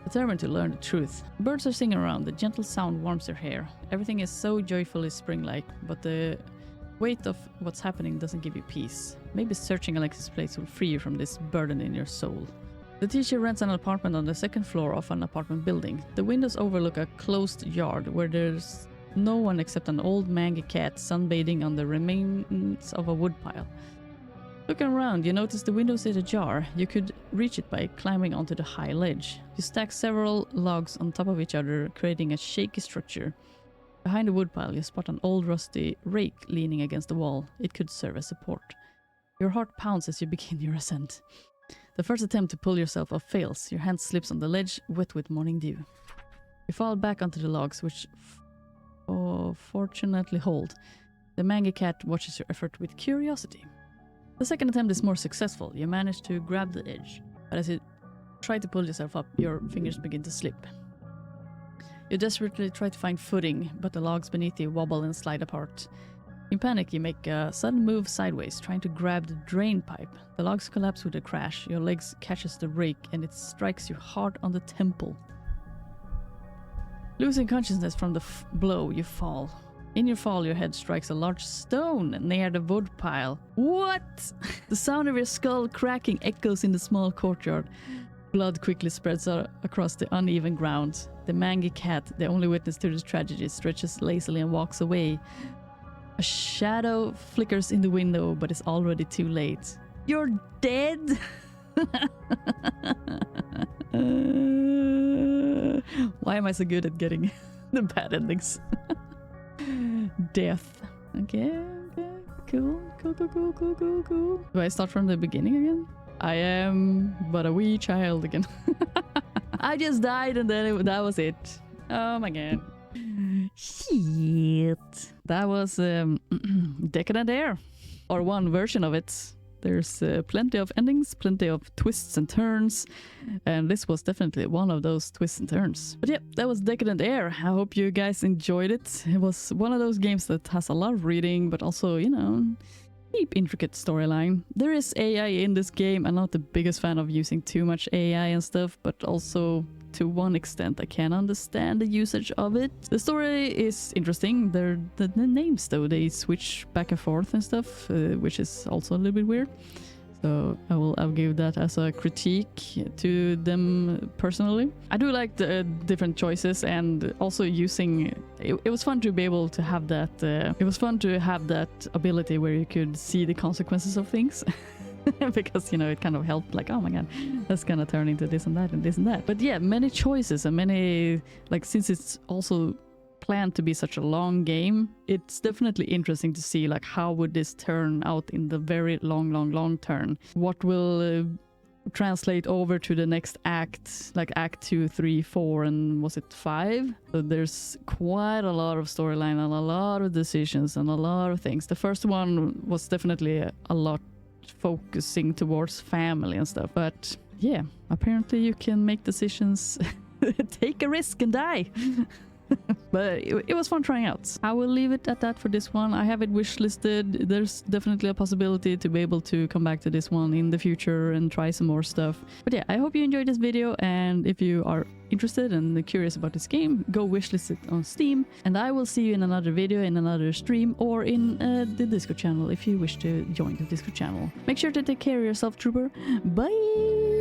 Determined to learn the truth. Birds are singing around. The gentle sound warms your hair. Everything is so joyfully spring-like, but the weight of what's happening doesn't give you peace. Maybe searching Alexei's place will free you from this burden in your soul. The teacher rents an apartment on the second floor of an apartment building. The windows overlook a closed yard where there's no one except an old mangy cat sunbathing on the remains of a woodpile. Looking around, you notice the window is ajar. You could reach it by climbing onto the high ledge. You stack several logs on top of each other, creating a shaky structure. Behind the woodpile, you spot an old rusty rake leaning against the wall. It could serve as support. Your heart pounds as you begin your ascent. The first attempt to pull yourself up fails. Your hand slips on the ledge, wet with morning dew. You fall back onto the logs, which fortunately hold. The mangy cat watches your effort with curiosity. The second attempt is more successful. You manage to grab the edge, but as you try to pull yourself up, your fingers begin to slip. You desperately try to find footing, but the logs beneath you wobble and slide apart. In panic, you make a sudden move sideways, trying to grab the drain pipe. The logs collapse with a crash. Your legs catches the rake, and it strikes you hard on the temple. Losing consciousness from the blow, you fall. In your fall, your head strikes a large stone near the wood pile. What? The sound of your skull cracking echoes in the small courtyard. Blood quickly spreads across the uneven ground. The mangy cat, the only witness to this tragedy, stretches lazily and walks away. A shadow flickers in the window, but it's already too late. You're dead? Why am I so good at getting the bad endings? Death. Okay. Cool. Do I start from the beginning again? I am but a wee child again. I just died and then that was it. Oh my god. Shit. That was Decadent Heir. Or one version of it. There's plenty of endings, plenty of twists and turns, and this was definitely one of those twists and turns. But yeah, that was Decadent Heir. I hope you guys enjoyed it. It was one of those games that has a lot of reading, but also, you know, deep, intricate storyline. There is AI in this game. I'm not the biggest fan of using too much AI and stuff, but also to one extent I can understand the usage of it. The story is interesting. The names though, they switch back and forth and stuff, which is also a little bit weird. So I'll give that as a critique to them personally. I do like the different choices, and also using it was fun to be able to have that. It was fun to have that ability where you could see the consequences of things. Because, you know, it kind of helped, like, oh my god, that's gonna turn into this and that and this and that. But yeah, many choices and many, like, since it's also planned to be such a long game, it's definitely interesting to see, like, how would this turn out in the very long turn. What will translate over to the next act, like act 2, 3, 4, and was it 5? So there's quite a lot of storyline and a lot of decisions and a lot of things. The first one was definitely a lot focusing towards family and stuff, but yeah, apparently you can make decisions, take a risk and die. But it was fun trying out. I will leave it at that for this one. I have it wishlisted. There's definitely a possibility to be able to come back to this one in the future and try some more stuff. But yeah, I hope you enjoyed this video, and if you are interested and curious about this game, go wishlist it on Steam, and I will see you in another video, in another stream, or in the Discord channel if you wish to join the Discord channel. Make sure to take care of yourself, Trooper. Bye!